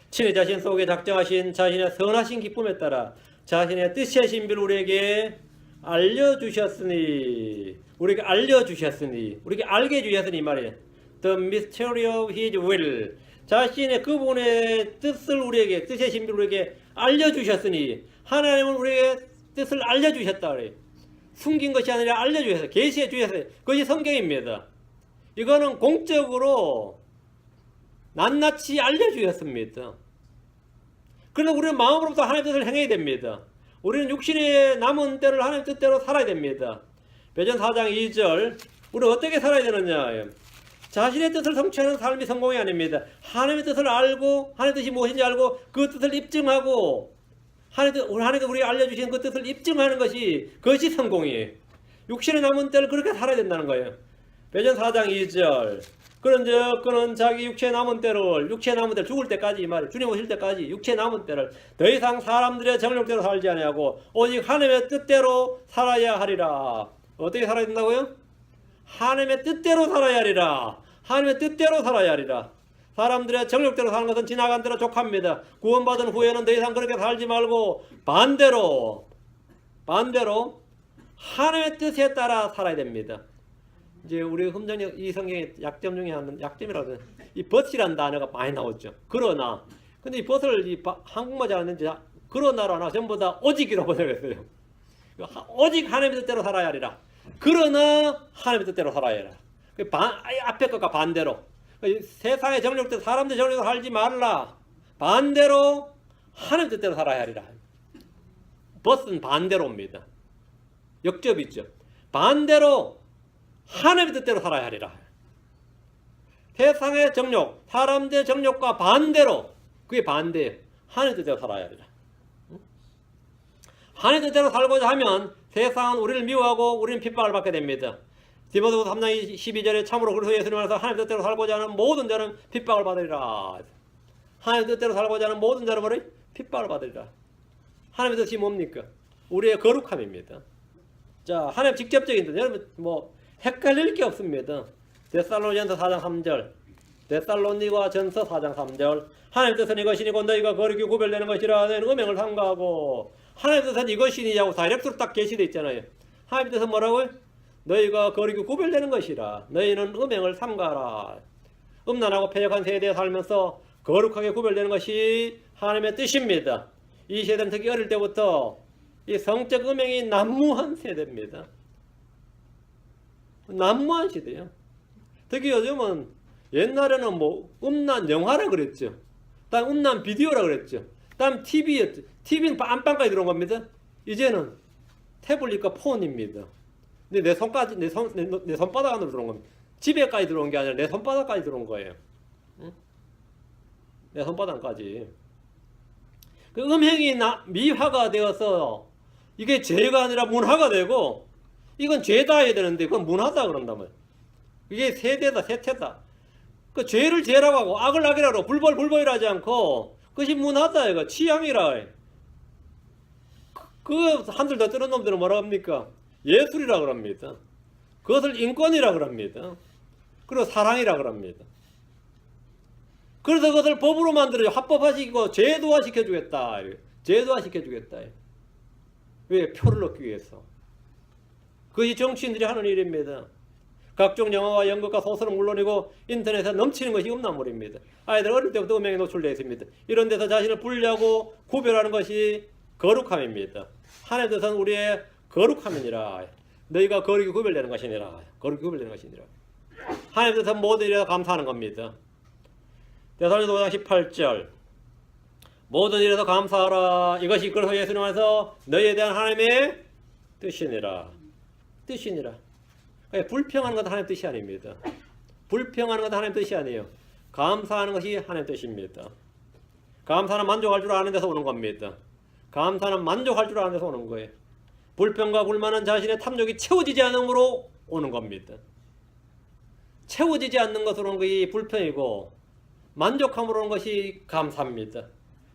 친히 자신 속에 작정하신 자신의 선하신 기쁨에 따라 자신의 뜻의 신비를 우리에게 알려주셨으니, 우리에게 알게 해주셨으니 이 말이에요. The mystery of His will. 자신의 그분의 뜻을 우리에게, 뜻의 신비를 우리에게 알려주셨으니, 하나님은 우리에게 뜻을 알려주셨다 그래요. 숨긴 것이 아니라 알려주셨어요. 계시해 주셨어요. 그것이 성경입니다. 이거는 공적으로 낱낱이 알려주셨습니다. 그래서 우리는 마음으로부터 하나님의 뜻을 행해야 됩니다. 우리는 육신의 남은 때를 하나님의 뜻대로 살아야 됩니다. 베드로 4장 2절. 우리는 어떻게 살아야 되느냐? 자신의 뜻을 성취하는 삶이 성공이 아닙니다. 하나님의 뜻을 알고, 하나님의 뜻이 무엇인지 알고 그 뜻을 입증하고, 하나님께서 우리에게 알려주신 그 뜻을 입증하는 것이, 그것이 성공이에요. 육신의 남은 때를 그렇게 살아야 된다는 거예요. 베드로 4장 2절. 그런즉 그는 자기 육체의 남은 때를 죽을 때까지, 이 말이에요. 주님 오실 때까지 육체의 남은 때를 더 이상 사람들의 정욕대로 살지 아니하고 오직 하나님의 뜻대로 살아야 하리라. 어떻게 살아야 된다고요? 하나님의 뜻대로 살아야 하리라. 하나님의 뜻대로 살아야 하리라. 사람들의 정욕대로 사는 것은 지나간 대로 족합니다. 구원받은 후에는 더 이상 그렇게 살지 말고 반대로 하나님의 뜻에 따라 살아야 됩니다. 이제 우리 흠정력 이 성경의 약점 중에 하나는, 약점이라고 해서 이 but이라는 단어가 많이 나오죠. 그러나, 근데 이 but을 한국말 잘하는지 그러나라나 전부 다 오직이라고 번역했어요. 오직 하나님의 뜻대로 살아야 하리라. 그러나 하나님의 뜻대로 살아야 하리라. 앞에 것과 반대로. 세상의 정욕대로, 사람들의 정욕대로 살지 말라. 반대로 하나님의 뜻대로 살아야 하리라. but은 반대로입니다. 역접이 있죠. 반대로 하나님의 뜻대로 살아야 하리라. 세상의 정욕, 사람들의 정욕과 반대로, 그게 반대예요. 하나님의 뜻대로 살아야 하리라. 하나님의 뜻대로 살고자 하면 세상은 우리를 미워하고 우리는 핍박을 받게 됩니다. 디모데후서 3장 12절에 참으로 그리스도 예수님 안에서 하나님의 뜻대로 살고자 하는 모든 자는 핍박을 받으리라. 하나님의 뜻대로 살고자 하는 모든 자는 뭐래? 핍박을 받으리라. 하나님의 뜻이 뭡니까? 우리의 거룩함입니다. 자, 하나님 직접적인 뜻. 여러분 헷갈릴 게 없습니다. 데살로니가전서 4장 3절. 데살로니가 전서 4장 3절. 하나님 뜻은 이것이니고 너희가 거룩히 구별되는 것이라. 너희는 음행을 삼가하고. 하나님 뜻은 이것이니냐고 다이렉트로 딱 게시되어 있잖아요. 하나님 뜻은 뭐라고요? 너희가 거룩히 구별되는 것이라. 너희는 음행을 삼가하라. 음란하고 패역한 세대에 살면서 거룩하게 구별되는 것이 하나님의 뜻입니다. 이 세대는 특히 어릴 때부터 이 성적 음행이 난무한 세대입니다. 난무한 시대예요. 특히 요즘은, 옛날에는 음란 영화라 그랬죠. 다음 음란 비디오라 그랬죠. 다음 TV였죠. TV는 안방까지 들어온 겁니다. 이제는 태블릿과 폰입니다. 근데 내 손바닥 안으로 들어온 겁니다. 집에까지 들어온 게 아니라 내 손바닥까지 들어온 거예요. 응? 내 손바닥까지. 그 음행이 미화가 되어서 이게 죄가 아니라 문화가 되고, 이건 죄다 해야 되는데 그건 문화다 그런단 말이에요. 이게 세대다, 세태다. 그 죄를 죄라고 하고 악을 악이라고 하고 불벌이라 하지 않고 그것이 문화다, 이거 취향이라. 한술 더 뜨는 놈들은 뭐라 합니까? 예술이라 그럽니다. 그것을 인권이라 그럽니다. 그리고 사랑이라 그럽니다. 그래서 그것을 법으로 만들어요. 합법화시키고 제도화 시켜주겠다. 제도화 시켜주겠다. 왜? 표를 얻기 위해서. 그것이 정치인들이 하는 일입니다. 각종 영화와 연극과 소설은 물론이고 인터넷에 넘치는 것이 음란물입니다. 아이들 어릴 때부터 음행에 노출되어 있습니다. 이런 데서 자신을 분리하고 구별하는 것이 거룩함입니다. 하나님 뜻은 우리의 거룩함이니라. 너희가 거룩이 구별되는 것이니라. 거룩이 구별되는 것이니라. 하나님 뜻은 모든 일에 감사하는 겁니다. 데살로니가서 5장 18절. 모든 일에서 감사하라. 이것이 그리스도 예수님 안에서 너희에 대한 하나님의 뜻이니라. 뜻이니라. 불평하는 것은 하나님 뜻이 아닙니다. 불평하는 것은 하나님 뜻이 아니에요. 감사하는 것이 하나님 뜻입니다. 감사는 만족할 줄 아는 데서 오는 겁니다. 감사는 만족할 줄 아는 데서 오는 거예요. 불평과 불만은 자신의 탐욕이 채워지지 않음으로 오는 겁니다. 채워지지 않는 것으로는 그게 불평이고 만족함으로 오는 것이 감사입니다.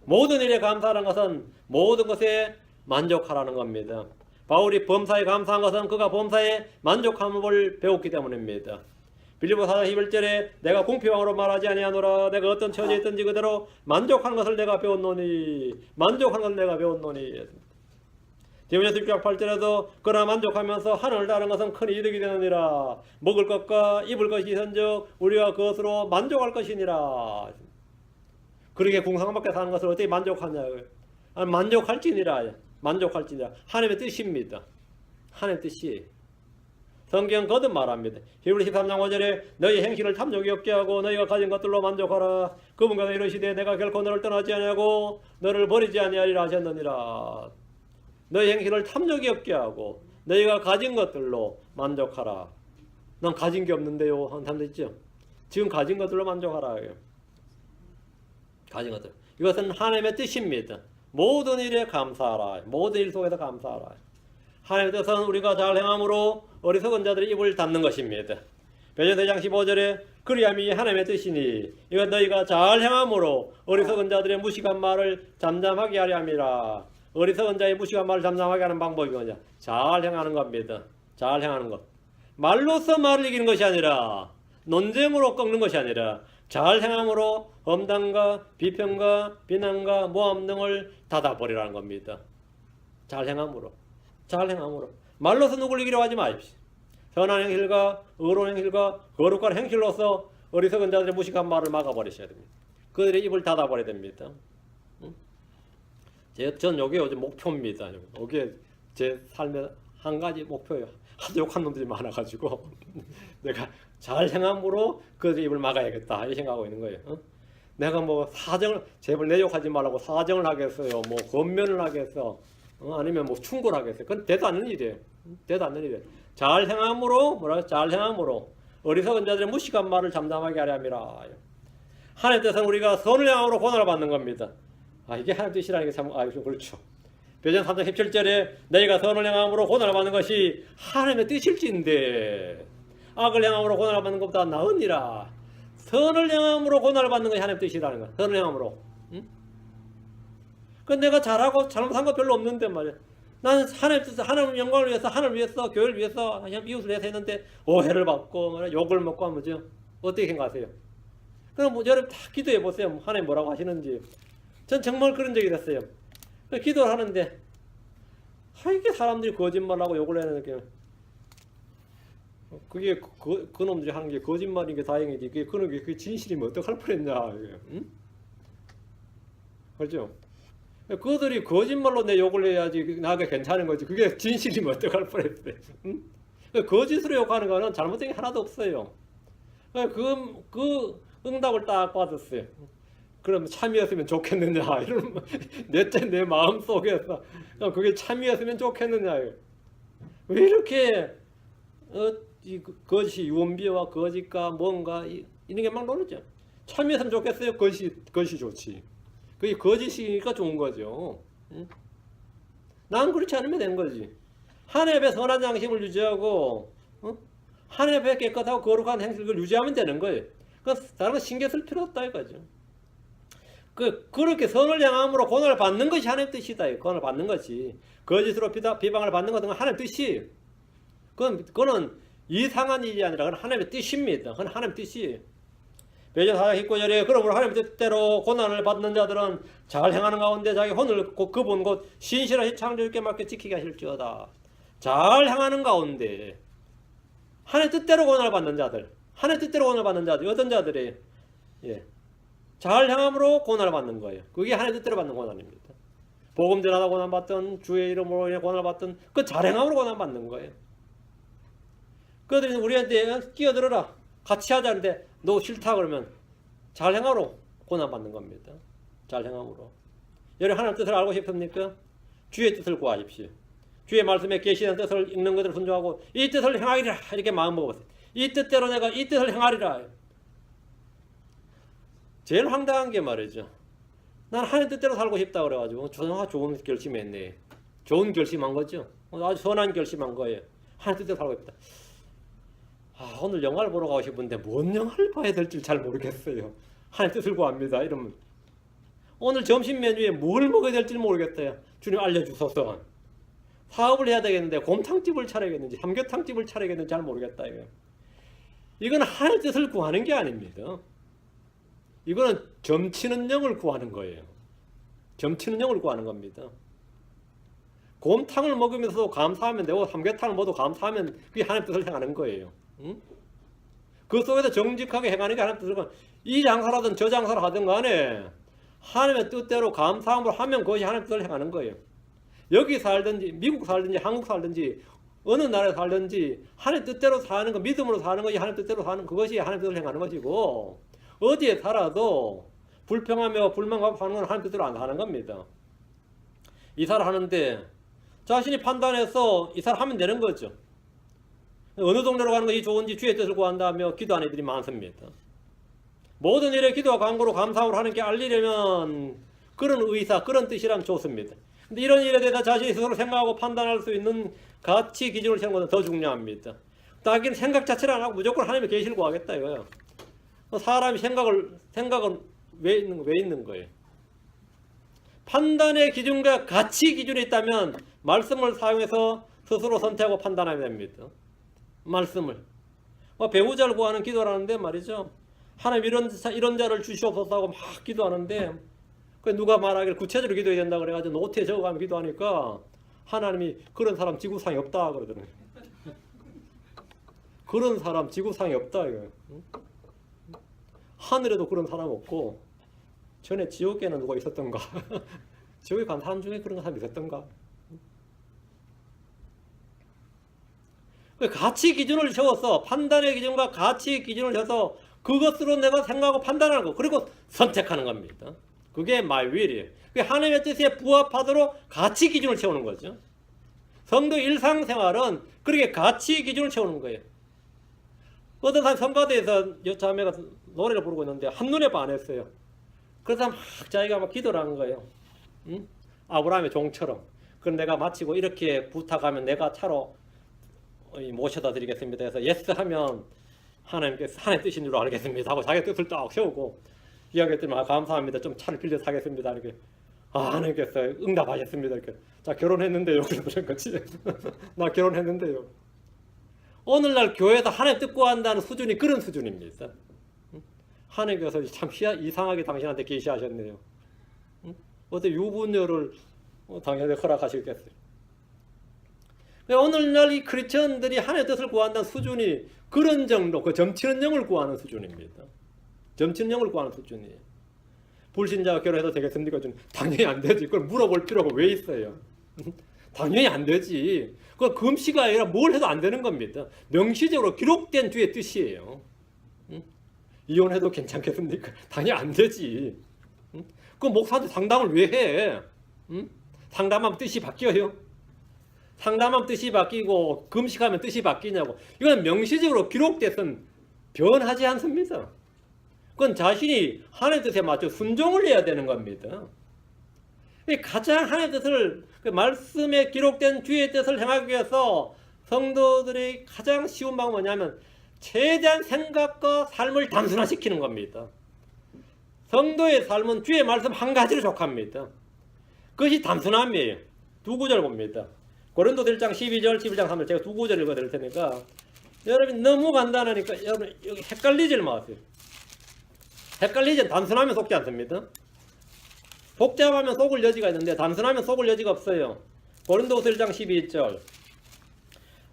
모든 일에 감사하는 것은 모든 것에 만족하라는 겁니다. 바울이 범사에 감사한 것은 그가 범사에 만족함을 배웠기 때문입니다. 빌립보 4장 11절에 내가 궁핍함으로 말하지 아니하노라. 내가 어떤 처지에 있든지 그대로 만족하는 것을 내가 배웠노니. 만족하는 것을 내가 배웠노니. 디모데후서 6장 8절에도 그러나 만족하면서 하늘을 다른 것은 큰 이득이 되느니라. 먹을 것과 입을 것이 있은즉 우리가 그것으로 만족할 것이니라. 그렇게 궁상밖에 사는 것을 어떻게 만족하냐고요. 만족할지니라. 만족할지니라. 하나님의 뜻입니다. 하나님의 뜻이. 성경 거듭 말합니다. 히브리 13장 5절에 너희 행실을 탐욕이 없게 하고 너희가 가진 것들로 만족하라. 그분께서 이르시되 내가 결코 너를 떠나지 아니하고 너를 버리지 아니하리라 하셨느니라. 너희 행실을 탐욕이 없게 하고 너희가 가진 것들로 만족하라. 난 가진 게 없는데요 하는 사람도 있죠. 지금 가진 것들로 만족하라. 가진 것들. 이것은 하나님의 뜻입니다. 모든 일에 감사하라. 모든 일 속에서 감사하라. 하나님의 뜻은 우리가 잘 행함으로 어리석은 자들의 입을 닫는 것입니다. 베드로 4장 15절에 그리함이 하나님의 뜻이니 이건 너희가 잘 행함으로 어리석은 자들의 무식한 말을 잠잠하게 하려 함이라. 어리석은 자의 무식한 말을 잠잠하게 하는 방법이 뭐냐? 잘 행하는 겁니다. 잘 행하는 것. 말로서 말을 이기는 것이 아니라 논쟁으로 꺾는 것이 아니라 잘 행함으로 험담과 비평과 비난과 모함 등을 닫아버리라는 겁니다. 잘 행함으로. 잘 행함으로. 말로서 누굴 이기려고 하지 마십시오. 선한 행실과 의로운 행실과 거룩한 행실로서 어리석은 자들의 무식한 말을 막아버리셔야 됩니다. 그들의 입을 닫아버려야 됩니다. 전 이게 요즘 목표입니다. 이게 제 삶의 한 가지 목표예요. 하도 욕한 놈들이 많아가지고 내가 잘 행함으로 그들의 입을 막아야겠다 이 생각하고 있는 거예요. 내가 뭐 사정을 제발 내 욕하지 말라고 사정을 하겠어요. 뭐 권면을 하겠어. 아니면 뭐 충고하겠어요. 그건 되도 않는 일이에요. 되도 않는 일이에요. 잘 행함으로 뭐라 잘 행함으로 어리석은 자들의 무식한 말을 잠잠하게 하려 함이라. 하나님 뜻은 우리가 선을 행함으로 고난을 받는 겁니다. 이게 하나님 뜻이라는 게 참 그렇죠. 베드로 3장 17절에 너희가 선을 행함으로 고난을 받는 것이 하나님의 뜻일진데 악을 행함으로 고난을 받는 것보다 나으니라. 선을 행함으로 고난을 받는 것이 하나님의 뜻이라는 거야. 선을 행함으로. 그 내가 잘하고 잘못한 거 별로 없는데 말이야. 나는 하나님 뜻, 하나님 영광을 위해서, 하나님을 위해서, 교회를 위해서, 이웃을 위해서 했는데 오해를 받고 욕을 먹고 하면 뭐죠? 어떻게 생각하세요? 그럼 뭐 여러분 다 기도해 보세요. 하나님 뭐라고 하시는지. 전 정말 그런 적이 됐어요. 기도를 하는데 이게 사람들이 거짓말하고 욕을 해야 되는 그게 그 놈들이 하는 게 거짓말인 게 다행이지. 그게 진실이면 어떡할 뻔했냐. 응? 그렇죠? 그들이 거짓말로 내 욕을 해야지 나게 괜찮은 거지. 그게 진실이면 어떡할 뻔했어요. 응? 거짓으로 욕하는 거는 잘못된 게 하나도 없어요. 그 응답을 딱 받았어요. 그럼 참이었으면 좋겠느냐 이런 내 마음 속에서 그게 참이었으면 좋겠느냐. 왜 이렇게 거짓이 원비와 거짓과 뭔가 이런 게 막 노르죠. 참이었으면 좋겠어요. 거짓이 좋지. 그게 거짓이니까 좋은 거죠. 응? 난 그렇지 않으면 되는 거지. 하나님 앞에 선한 양심을 유지하고 하나님 앞에 깨끗하고 거룩한 행실을 유지하면 되는 거예요. 다른 거 신경 쓸 필요 없다 이거죠. 그렇게 선을 향함으로 고난을 받는 것이 하나님 뜻이다. 고난을 받는 것이. 거짓으로 비방을 받는 것은 하나님 뜻이. 그거는 이상한 일이 아니라 그건 하나님의 뜻입니다. 그건 하나님의 뜻이에요. 베드로 4장 19절에 그러므로 하나님의 뜻대로 고난을 받는 자들은 잘 행하는 가운데 자기 혼을 그분 곧 신실하신 창조주께 맡겨 지키게 하실지어다. 잘 행하는 가운데 하나님의 뜻대로 고난을 받는 자들, 하나님의 뜻대로 고난을 받는 자들, 어떤 자들이 잘 행함으로 고난을 받는 거예요. 그게 하나님의 뜻대로 받는 고난입니다. 복음 전하다 고난 받든 주의 이름으로 인해 고난을 받든 그 잘 행함으로 고난 받는 거예요. 그들이 우리한테 끼어들어라 같이 하자는데 너 싫다 그러면 잘 행함으로 고난 받는 겁니다. 잘 행함으로. 여러분 하나님 뜻을 알고 싶습니까? 주의 뜻을 구하십시오. 주의 말씀에 계시는 뜻을 읽는 것을 순종하고 이 뜻을 행하리라 이렇게 마음 먹었어요. 이 뜻대로 내가 이 뜻을 행하리라. 제일 황당한 게 말이죠. 난 하나님 뜻대로 살고 싶다 그래가지고 좋은 결심했네. 좋은 결심한 거죠. 아주 선한 결심한 거예요. 하나님 뜻대로 살고 싶다. 오늘 영화를 보러 가고 싶은데 뭔 영화를 봐야 될지 잘 모르겠어요. 하나님 뜻을 구합니다. 이러면 오늘 점심 메뉴에 뭘 먹어야 될지 모르겠어요. 주님 알려주소서. 사업을 해야 되겠는데 곰탕집을 차려야겠는지 삼계탕집을 차려야겠는지 잘 모르겠다. 이건 하나님 뜻을 구하는 게 아닙니다. 이거는 점치는 영을 구하는 거예요. 점치는 영을 구하는 겁니다. 곰탕을 먹으면서도 감사하면 되고 삼계탕을 먹어도 감사하면 그게 하나님 뜻을 행하는 거예요. 응? 그 속에서 정직하게 행하는 게 하나님 뜻을 구하는 거예요. 이 장사라든 저 장사를 하든 간에 하나님의 뜻대로 감사함으로 하면 그것이 하나님 뜻을 행하는 거예요. 여기 살든지 미국 살든지 한국 살든지 어느 나라에 살든지 하나님 뜻대로 사는 거, 믿음으로 사는 것이 하나님 뜻대로 사는 그것이 하나님 뜻을 행하는 것이고, 어디에 살아도 불평하며 불만하고 사는 건 하나님 뜻대로 안 사는 겁니다. 이사를 하는데 자신이 판단해서 이사를 하면 되는 거죠. 어느 동네로 가는 것이 좋은지 주의 뜻을 구한다며 기도하는 이들이 많습니다. 모든 일에 기도와 간구로 감사함으로 하는 게 알리려면 그런 의사, 그런 뜻이라면 좋습니다. 근데 이런 일에 대해서 자신이 스스로 생각하고 판단할 수 있는 가치 기준을 세우는 것은 더 중요합니다. 자기는 생각 자체를 안 하고 무조건 하나님의 계시를 구하겠다 이거예요. 사람이 생각은 왜 있는 거예요? 판단의 기준과 가치 기준이 있다면 말씀을 사용해서 스스로 선택하고 판단하면 됩니다. 말씀을. 배우자를 구하는 기도라는데 말이죠. 하나님 이런 자를 주시옵소서 하고 막 기도하는데 누가 말하기를 구체적으로 기도해야 된다 그래가지고 노트에 적어가면 기도하니까 하나님이 그런 사람 지구상에 없다 그러더라고요. 그런 사람 지구상에 없다 이거예요. 하늘에도 그런 사람 없고 전에 지옥에는 누가 있었던가? 지옥에 간 사람 중에 그런 사람이 있었던가? 가치 기준을 세워서 판단의 기준과 가치 기준을 세워서 그것으로 내가 생각하고 판단하는 거, 그리고 선택하는 겁니다. 그게 my will이에요. 그게 하나님의 뜻에 부합하도록 가치 기준을 세우는 거죠. 성도 일상생활은 그렇게 가치 기준을 세우는 거예요. 어떤 사람 성가대에서 여자매가 노래를 부르고 있는데 한눈에 반했어요. 그래서 막 자기가 막 기도를 한 거예요. 응? 아브라함의 종처럼. 그럼 내가 마치고 이렇게 부탁하면 내가 차로 모셔다 드리겠습니다 해서 예스 하면 하나님께서 하나님의 뜻인 줄 알겠습니다 하고 자기 뜻을 딱 세우고 이야기했더니 감사합니다. 좀 차를 빌려 타겠습니다. 이렇게 하나님께서 응답하셨습니다. 이렇게 자 결혼했는데요. 그러더란 거지. 나 결혼했는데요. 오늘날 교회에서 하나님 뜻 구한다는 수준이 그런 수준입니다. 하나님께서 참 이상하게 당신한테 계시하셨네요. 어떻게 유부녀를 당신한테 허락하시겠어요? 오늘날 이 크리스천들이 하나님의 뜻을 구한다는 수준이 그런 정도, 그 점치는 영을 구하는 수준입니다. 점치는 영을 구하는 수준이에요. 불신자가 결혼해도 되겠습니까? 당연히 안 되지. 그걸 물어볼 필요가 왜 있어요? 당연히 안 되지. 그건 금시가 아니라 뭘 해도 안 되는 겁니다. 명시적으로 기록된 주의 뜻이에요. 이혼해도 괜찮겠습니까? 당연히 안 되지. 그 목사한테 상담을 왜 해? 상담하면 뜻이 바뀌어요? 상담하면 뜻이 바뀌고 금식하면 뜻이 바뀌냐고. 이건 명시적으로 기록돼서는 변하지 않습니다. 그건 자신이 하나님의 뜻에 맞춰 순종을 해야 되는 겁니다. 가장 하나님의 뜻을, 그 말씀에 기록된 주의 뜻을 행하기 위해서 성도들이 가장 쉬운 방법은 뭐냐면 최대한 생각과 삶을 단순화시키는 겁니다. 성도의 삶은 주의 말씀 한 가지로 족합니다. 그것이 단순함이에요. 두 구절 봅니다. 고린도서 1장 12절, 11장 3절 제가 두 구절 읽어드릴 테니까 여러분 너무 간단하니까 여러분 여기 헷갈리질 마세요. 헷갈리지 단순하면 속지 않습니다. 복잡하면 속을 여지가 있는데 단순하면 속을 여지가 없어요. 고린도서 1장 12절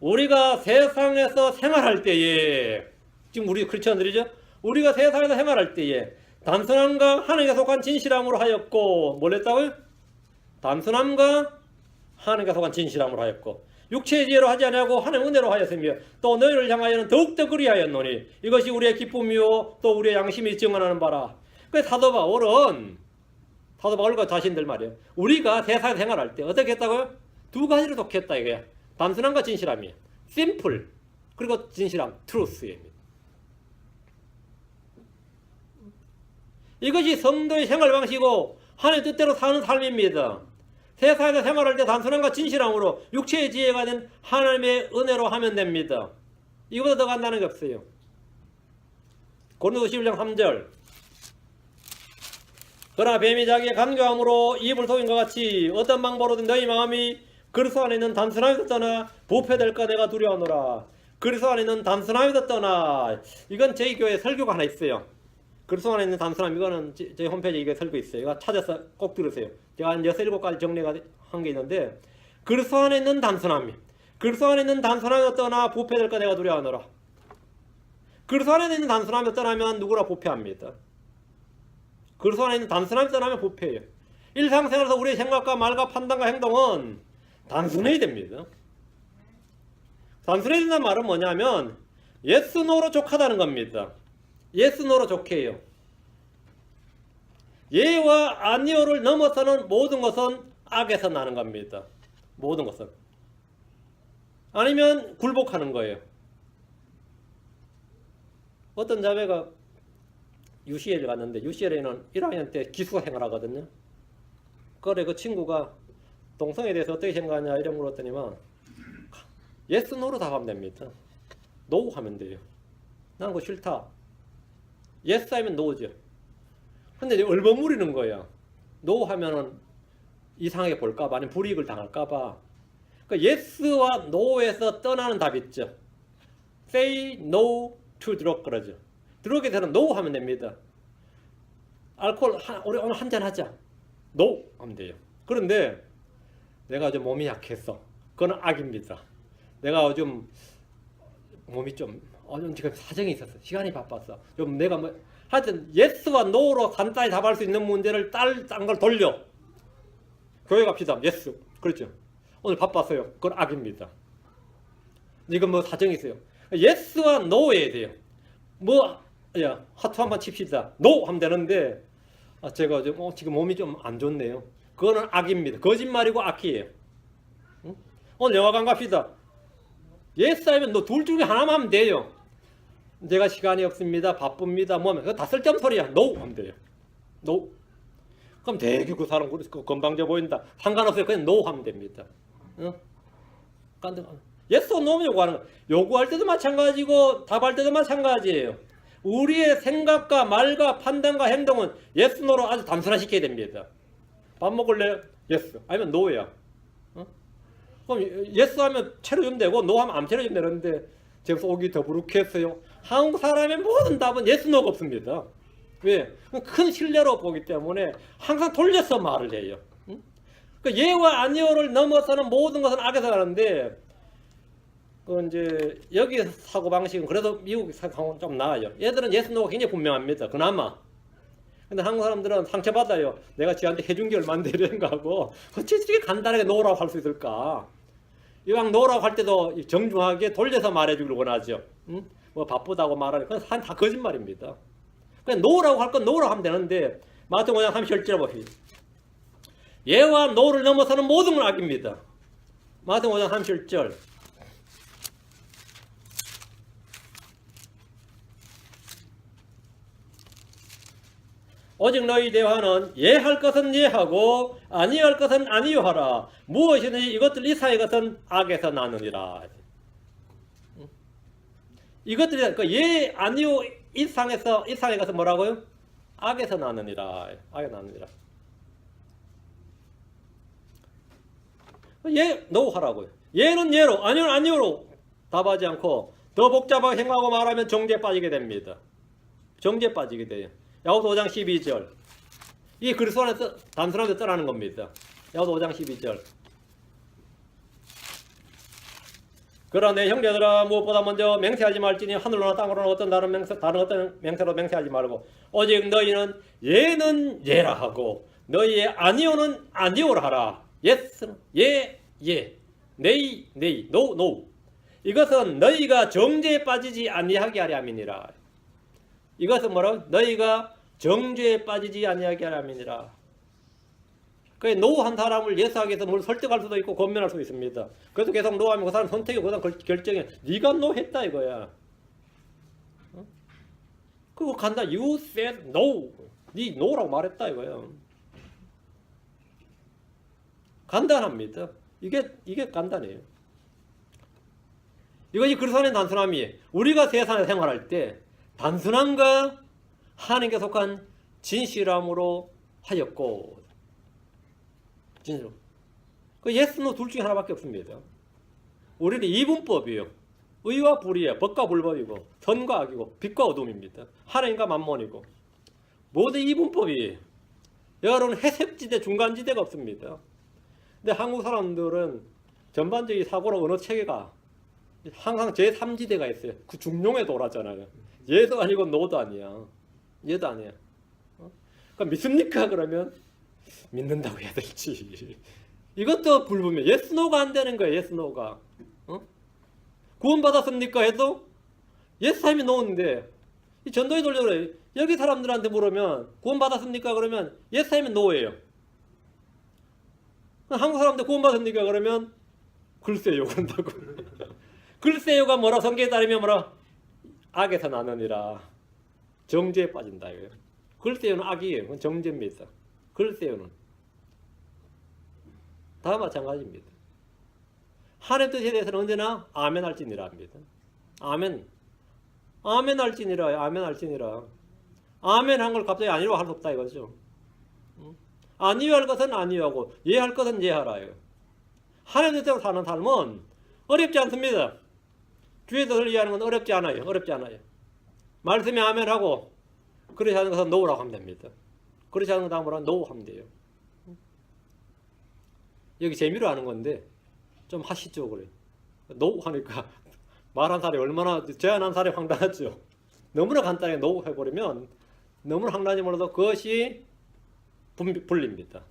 우리가 세상에서 생활할 때에 지금 우리 크리스천들이죠. 우리가 세상에서 생활할 때에 단순함과 하나님께 속한 진실함으로 하였고 뭘 했다고요? 단순함과 하나님께 속한 진실함으로 하였고 육체의 지혜로 하지 아니하고 하나님의 은혜로 하였으며 또 너희를 향하여는 더욱더 그리하였노니 이것이 우리의 기쁨이요 또 우리의 양심이 증언하는 바라. 그 사도 바울과 자신들 말이에요. 우리가 세상에 생활할 때 어떻게 했다고요? 두 가지를 독했다 이거야. 단순함과 진실함이에요. 심플 그리고 진실함, 트루스입니다. 이것이 성도의 생활 방식이고 하나님의 뜻대로 사는 삶입니다. 세상에서 생활할 때 단순함과 진실함으로 육체의 지혜가 된 하나님의 은혜로 하면 됩니다. 이거보다 더 간단한 게 없어요. 고린도서 11장 3절. 그러나 뱀이 자기의 간교함으로 입을 속인 것 같이 어떤 방법으로든 너희 마음이 그리스도 안에 있는 단순함에서 떠나 부패될까 내가 두려워하노라. 그리스도 안에 있는 단순함에서 떠나. 이건 저희 교회 설교가 하나 있어요. 그리스도 안에 있는 단순함, 이거는 저희 홈페이지에 이게 설교 있어요. 이거 찾아서 꼭 들으세요. 제가 한 6, 7가지 정리가 한 게 있는데, 그리스도 안에 있는 단순함이, 그리스도 안에 있는 단순함에서 떠나 부패될까 내가 두려워하노라. 그리스도 안에 있는 단순함에서 떠나면 누구나 부패합니다. 그리스도 안에 있는 단순함에서 떠나면 부패해요. 일상생활에서 우리의 생각과 말과 판단과 행동은 단순해야 됩니다. 단순해야 된다는 말은 뭐냐면 yes, no로 족하다는 겁니다. yes, no로 족해요. 예와 아니오를 넘어서는 모든 것은 악에서 나는 겁니다. 모든 것은. 아니면 굴복하는 거예요. 어떤 자매가 UCL에 갔는데 UCL에는 1학년 때 기숙사 생활하거든요. 그래 그 친구가 동성에 대해서 어떻게 생각하냐 이런 물었더니만 yes, no로 답하면 됩니다. no 하면 돼요. 나는 그거 싫다. yes 하면 no죠. 근데 이제 얼버무리는 거야. no 하면은 이상하게 볼까봐 아니면 불이익을 당할까봐. 그러니까 yes와 no에서 떠나는 답 있죠. say no to drug 그러죠. 드럭에 대해서는 no 하면 됩니다. 알코올 우리 오늘 한잔 하자. no 하면 돼요. 그런데 내가 좀 몸이 약해서 그건 악입니다. 내가 요즘 몸이 좀 지금 사정이 있었어. 시간이 바빴어. 좀 내가 뭐 하여튼 yes와 no로 간단히 답할 수 있는 문제를 딴 걸 돌려. 교회 갑시다. yes. 그렇죠. 오늘 바빴어요. 그건 악입니다. 이건 뭐 사정이 있어요. yes와 no에 돼요. 야, 하트 한번 칩시다. no 하면 되는데 제가 지금 몸이 좀 안 좋네요. 그거는 악입니다. 거짓말이고 악이에요. 응? 오늘 영화관 갑시다. yes 하면 너 둘 중에 하나만 하면 돼요. 제가 시간이 없습니다. 바쁩니다. 뭐 하면 그거 다 쓸데없는 소리야. no 하면 돼요. no. 그럼 되게 그 사람 건방져 보인다. 상관없어요. 그냥 no 하면 됩니다. 응? yes or no면 요구하는 거. 요구할 때도 마찬가지고 답할 때도 마찬가지예요. 우리의 생각과 말과 판단과 행동은 yes, no로 아주 단순화시켜야 됩니다. 밥 먹을래? yes. 아니면 no야. 어? 그럼 yes 하면 채려주면 되고 no 하면 안 채려주면 되는데 제가 속이 더부룩했어요. 한국 사람의 모든 답은 yes, no가 없습니다. 왜? 큰 신뢰로 보기 때문에 항상 돌려서 말을 해요. 응? 그 예와 아니오를 넘어서는 모든 것은 악에서 가는데 이제 여기 사고 방식은 그래도 미국 사고는 좀 나아요. 얘들은 yes, no가 굉장히 분명합니다. 그나마. 근데 한국 사람들은 상처받아요. 내가 지한테 해준 게 얼마인데 이런 거 하고 어떻게 간단하게 no라고 할 수 있을까? 이왕 no라고 할 때도 정중하게 돌려서 말해주기를 원하죠. 응? 뭐 바쁘다고 말하는 건 다 거짓말입니다. 그냥 no라고 할 건 no라고 하면 되는데 마태복음 5장 37절 보십시오. 예와 no를 넘어서는 모든 건 악입니다. 마태복음 5장 37절. 오직 너희 대화는 예할 것은 예하고 아니할 것은 아니하라. 무엇이든지 이것들 이상의 것은 악에서 나느니라. 이것들이 그러니까 예 아니오 이상의 것은 뭐라고요? 악에서 나느니라. 악에서 나느니라. 예 no 하라고요. 예는 예로 아니오는 아니오로 답하지 않고 더 복잡하게 생각하고 말하면 정죄에 빠지게 됩니다. 정죄에 빠지게 돼요. 야고보서 5장 12절. 이게 그리스도 안에서 단순하게 떠나는 겁니다. 야고보서 5장 12절. 그러나 내 형제들아 무엇보다 먼저 맹세하지 말지니 하늘로나 땅으로나 어떤 다른 어떤 맹세로 맹세하지 말고 오직 너희는 예는 예라 하고 너희의 아니오는 아니오라 하라. 예스는 예, 네이, 노. 이것은 너희가 정죄에 빠지지 아니하게 하려 함이니라. 이것은 뭐라고? 너희가 정죄에 빠지지 아니하게 하려 함이니라. 그 노한 사람을 예스하기 위해서 뭘 설득할 수도 있고 권면할 수도 있습니다. 그래서 계속 노하면 그 사람 선택이 그 다음 결정해. 네가 노했다 이거야. 어? 그거 간다. You said no. 네 노라고 말했다 이거야. 간단합니다. 이게 간단해요. 이것이 그리스도인의 단순함이에요. 우리가 세상에 생활할 때 단순함과 하나님께 속한 진실함으로 하였고, 진실로. 그 예스, 노 둘 중에 하나밖에 없습니다. 우리는 이분법이에요. 의와 불이에요. 법과 불법이고, 선과 악이고, 빛과 어둠입니다. 하나님과 만몬이고, 모두 이분법이에요. 여러분, 해석지대, 중간지대가 없습니다. 근데 한국 사람들은 전반적인 사고로 언어 체계가 항상 제3지대가 있어요. 그 중용에 돌았잖아요. 얘도 아니고 노도 아니야. 얘도 아니야. 그러니까 믿습니까? 그러면 믿는다고 해야 될지. 이것도 불분명. 예스 노가 안 되는 거예요. 예스 노가. 구원받았습니까? 해도 예스 하면 노인데, 이 전도에 돌려그래요. 여기 사람들한테 물으면 구원받았습니까? 그러면 예스 하면 노예요. 한국 사람들 구원받았습니까? 그러면 글쎄요 그런다고. 글쎄요가 뭐라? 성경에 따르면 뭐라? 악에서 나느니라. 정죄에 빠진다 이거예요. 글쎄요는 악이에요. 그건 정죄입니다. 글쎄요는 다 마찬가지입니다. 하나님 뜻에 대해서는 언제나 아멘 할지니라 합니다. 아멘. 아멘 할지니라. 아멘 할지니라. 아멘 한 걸 갑자기 아니라고 할 수 없다 이거죠. 아니요 할 것은 아니요하고 예 할 것은 예 하라요. 하나님 뜻대로 사는 삶은 어렵지 않습니다. 주의 뜻을 이해하는 건 어렵지 않아요. 어렵지 않아요. 말씀에 아멘 하고 그렇지 않은 것은 노라고 하면 됩니다. 그렇지 않은 것 다음으로 노 하면 돼요. 여기 재미로 하는 건데 좀 하시죠 그래. 노 하니까 말한 사람이 얼마나 제안한 사람이 황당하죠. 너무나 간단하게 노 해버리면 너무나 황당한지 몰라도 그것이 분리입니다.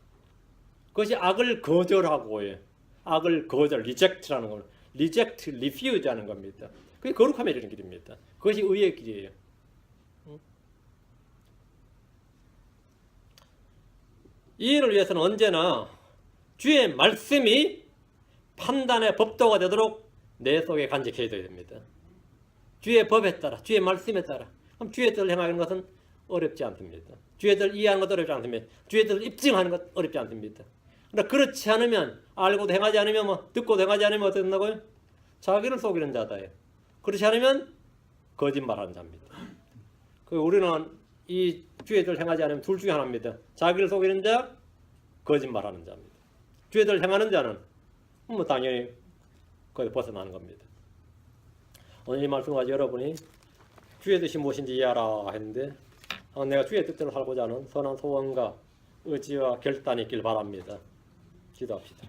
그것이 악을 거절하고 예. 악을 거절, 리젝트라는 걸 리젝트, 리퓨즈 하는 겁니다. 그게 거룩함에 이르는 길입니다. 그것이 의의 길이에요. 이 일을 위해서는 언제나 주의 말씀이 판단의 법도가 되도록 내 속에 간직해야 됩니다. 주의 법에 따라, 주의 말씀에 따라. 그럼 주의 뜻을 행하는 것은 어렵지 않습니다. 주의 뜻을 이해하는 것도 어렵지 않습니다. 주의 뜻을 입증하는 것 어렵지 않습니다. 그러나 그렇지 않으면, 알고도 행하지 않으면, 듣고도 행하지 않으면 어떻게 된다고요? 자기를 속이는 자다예요. 그렇지 않으면 거짓말하는 자입니다. 우리는 이 주의 뜻을 행하지 않으면 둘 중에 하나입니다. 자기를 속이는 자, 거짓말하는 자입니다. 주의 뜻을 행하는 자는 당연히 거기서 벗어나는 겁니다. 오늘 이 말씀 가지고 여러분이 주의 뜻이 무엇인지 이해하라 했는데 내가 주의 뜻대로 살고자 하는 선한 소원과 의지와 결단이 있길 바랍니다. 기도합시다.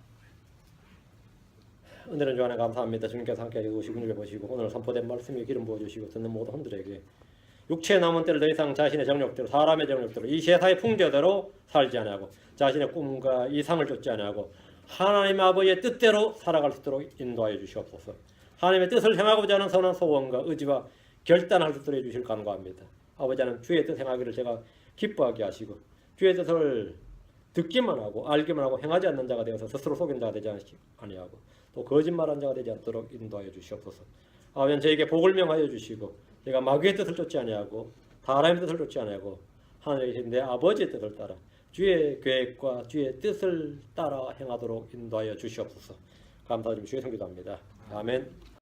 은혜는 주안에 감사합니다. 주님께서 함께 해주시고 은혜를 보시고 오늘 선포된 말씀에 기름 부어주시고 듣는 모든 분들에게 육체의 남은 때를 더 이상 자신의 정욕대로 사람의 정욕대로 이 세상의 풍조대로 살지 아니하고 자신의 꿈과 이상을 쫓지 아니하고 하나님의 아버지의 뜻대로 살아갈 수 있도록 인도하여 주시옵소서. 하나님의 뜻을 행하고자 하는 선한 소원과 의지와 결단할 수 있도록 해주실 간구합니다. 아버지 하나님 주의 뜻 행하기를 제가 기뻐하게 하시고 주의 뜻을 듣기만 하고 알기만 하고 행하지 않는 자가 되어서 스스로 속인 자가 되지 아니하고 또 거짓말한 자가 되지 않도록 인도하여 주시옵소서. 아버지 저에게 복을 명하여 주시고 제가 마귀의 뜻을 쫓지 아니하고 사람의 뜻을 쫓지 아니하고 하늘에 계신 내 아버지의 뜻을 따라 주의 계획과 주의 뜻을 따라 행하도록 인도하여 주시옵소서. 감사드리며 주의 성기도합니다. 아멘.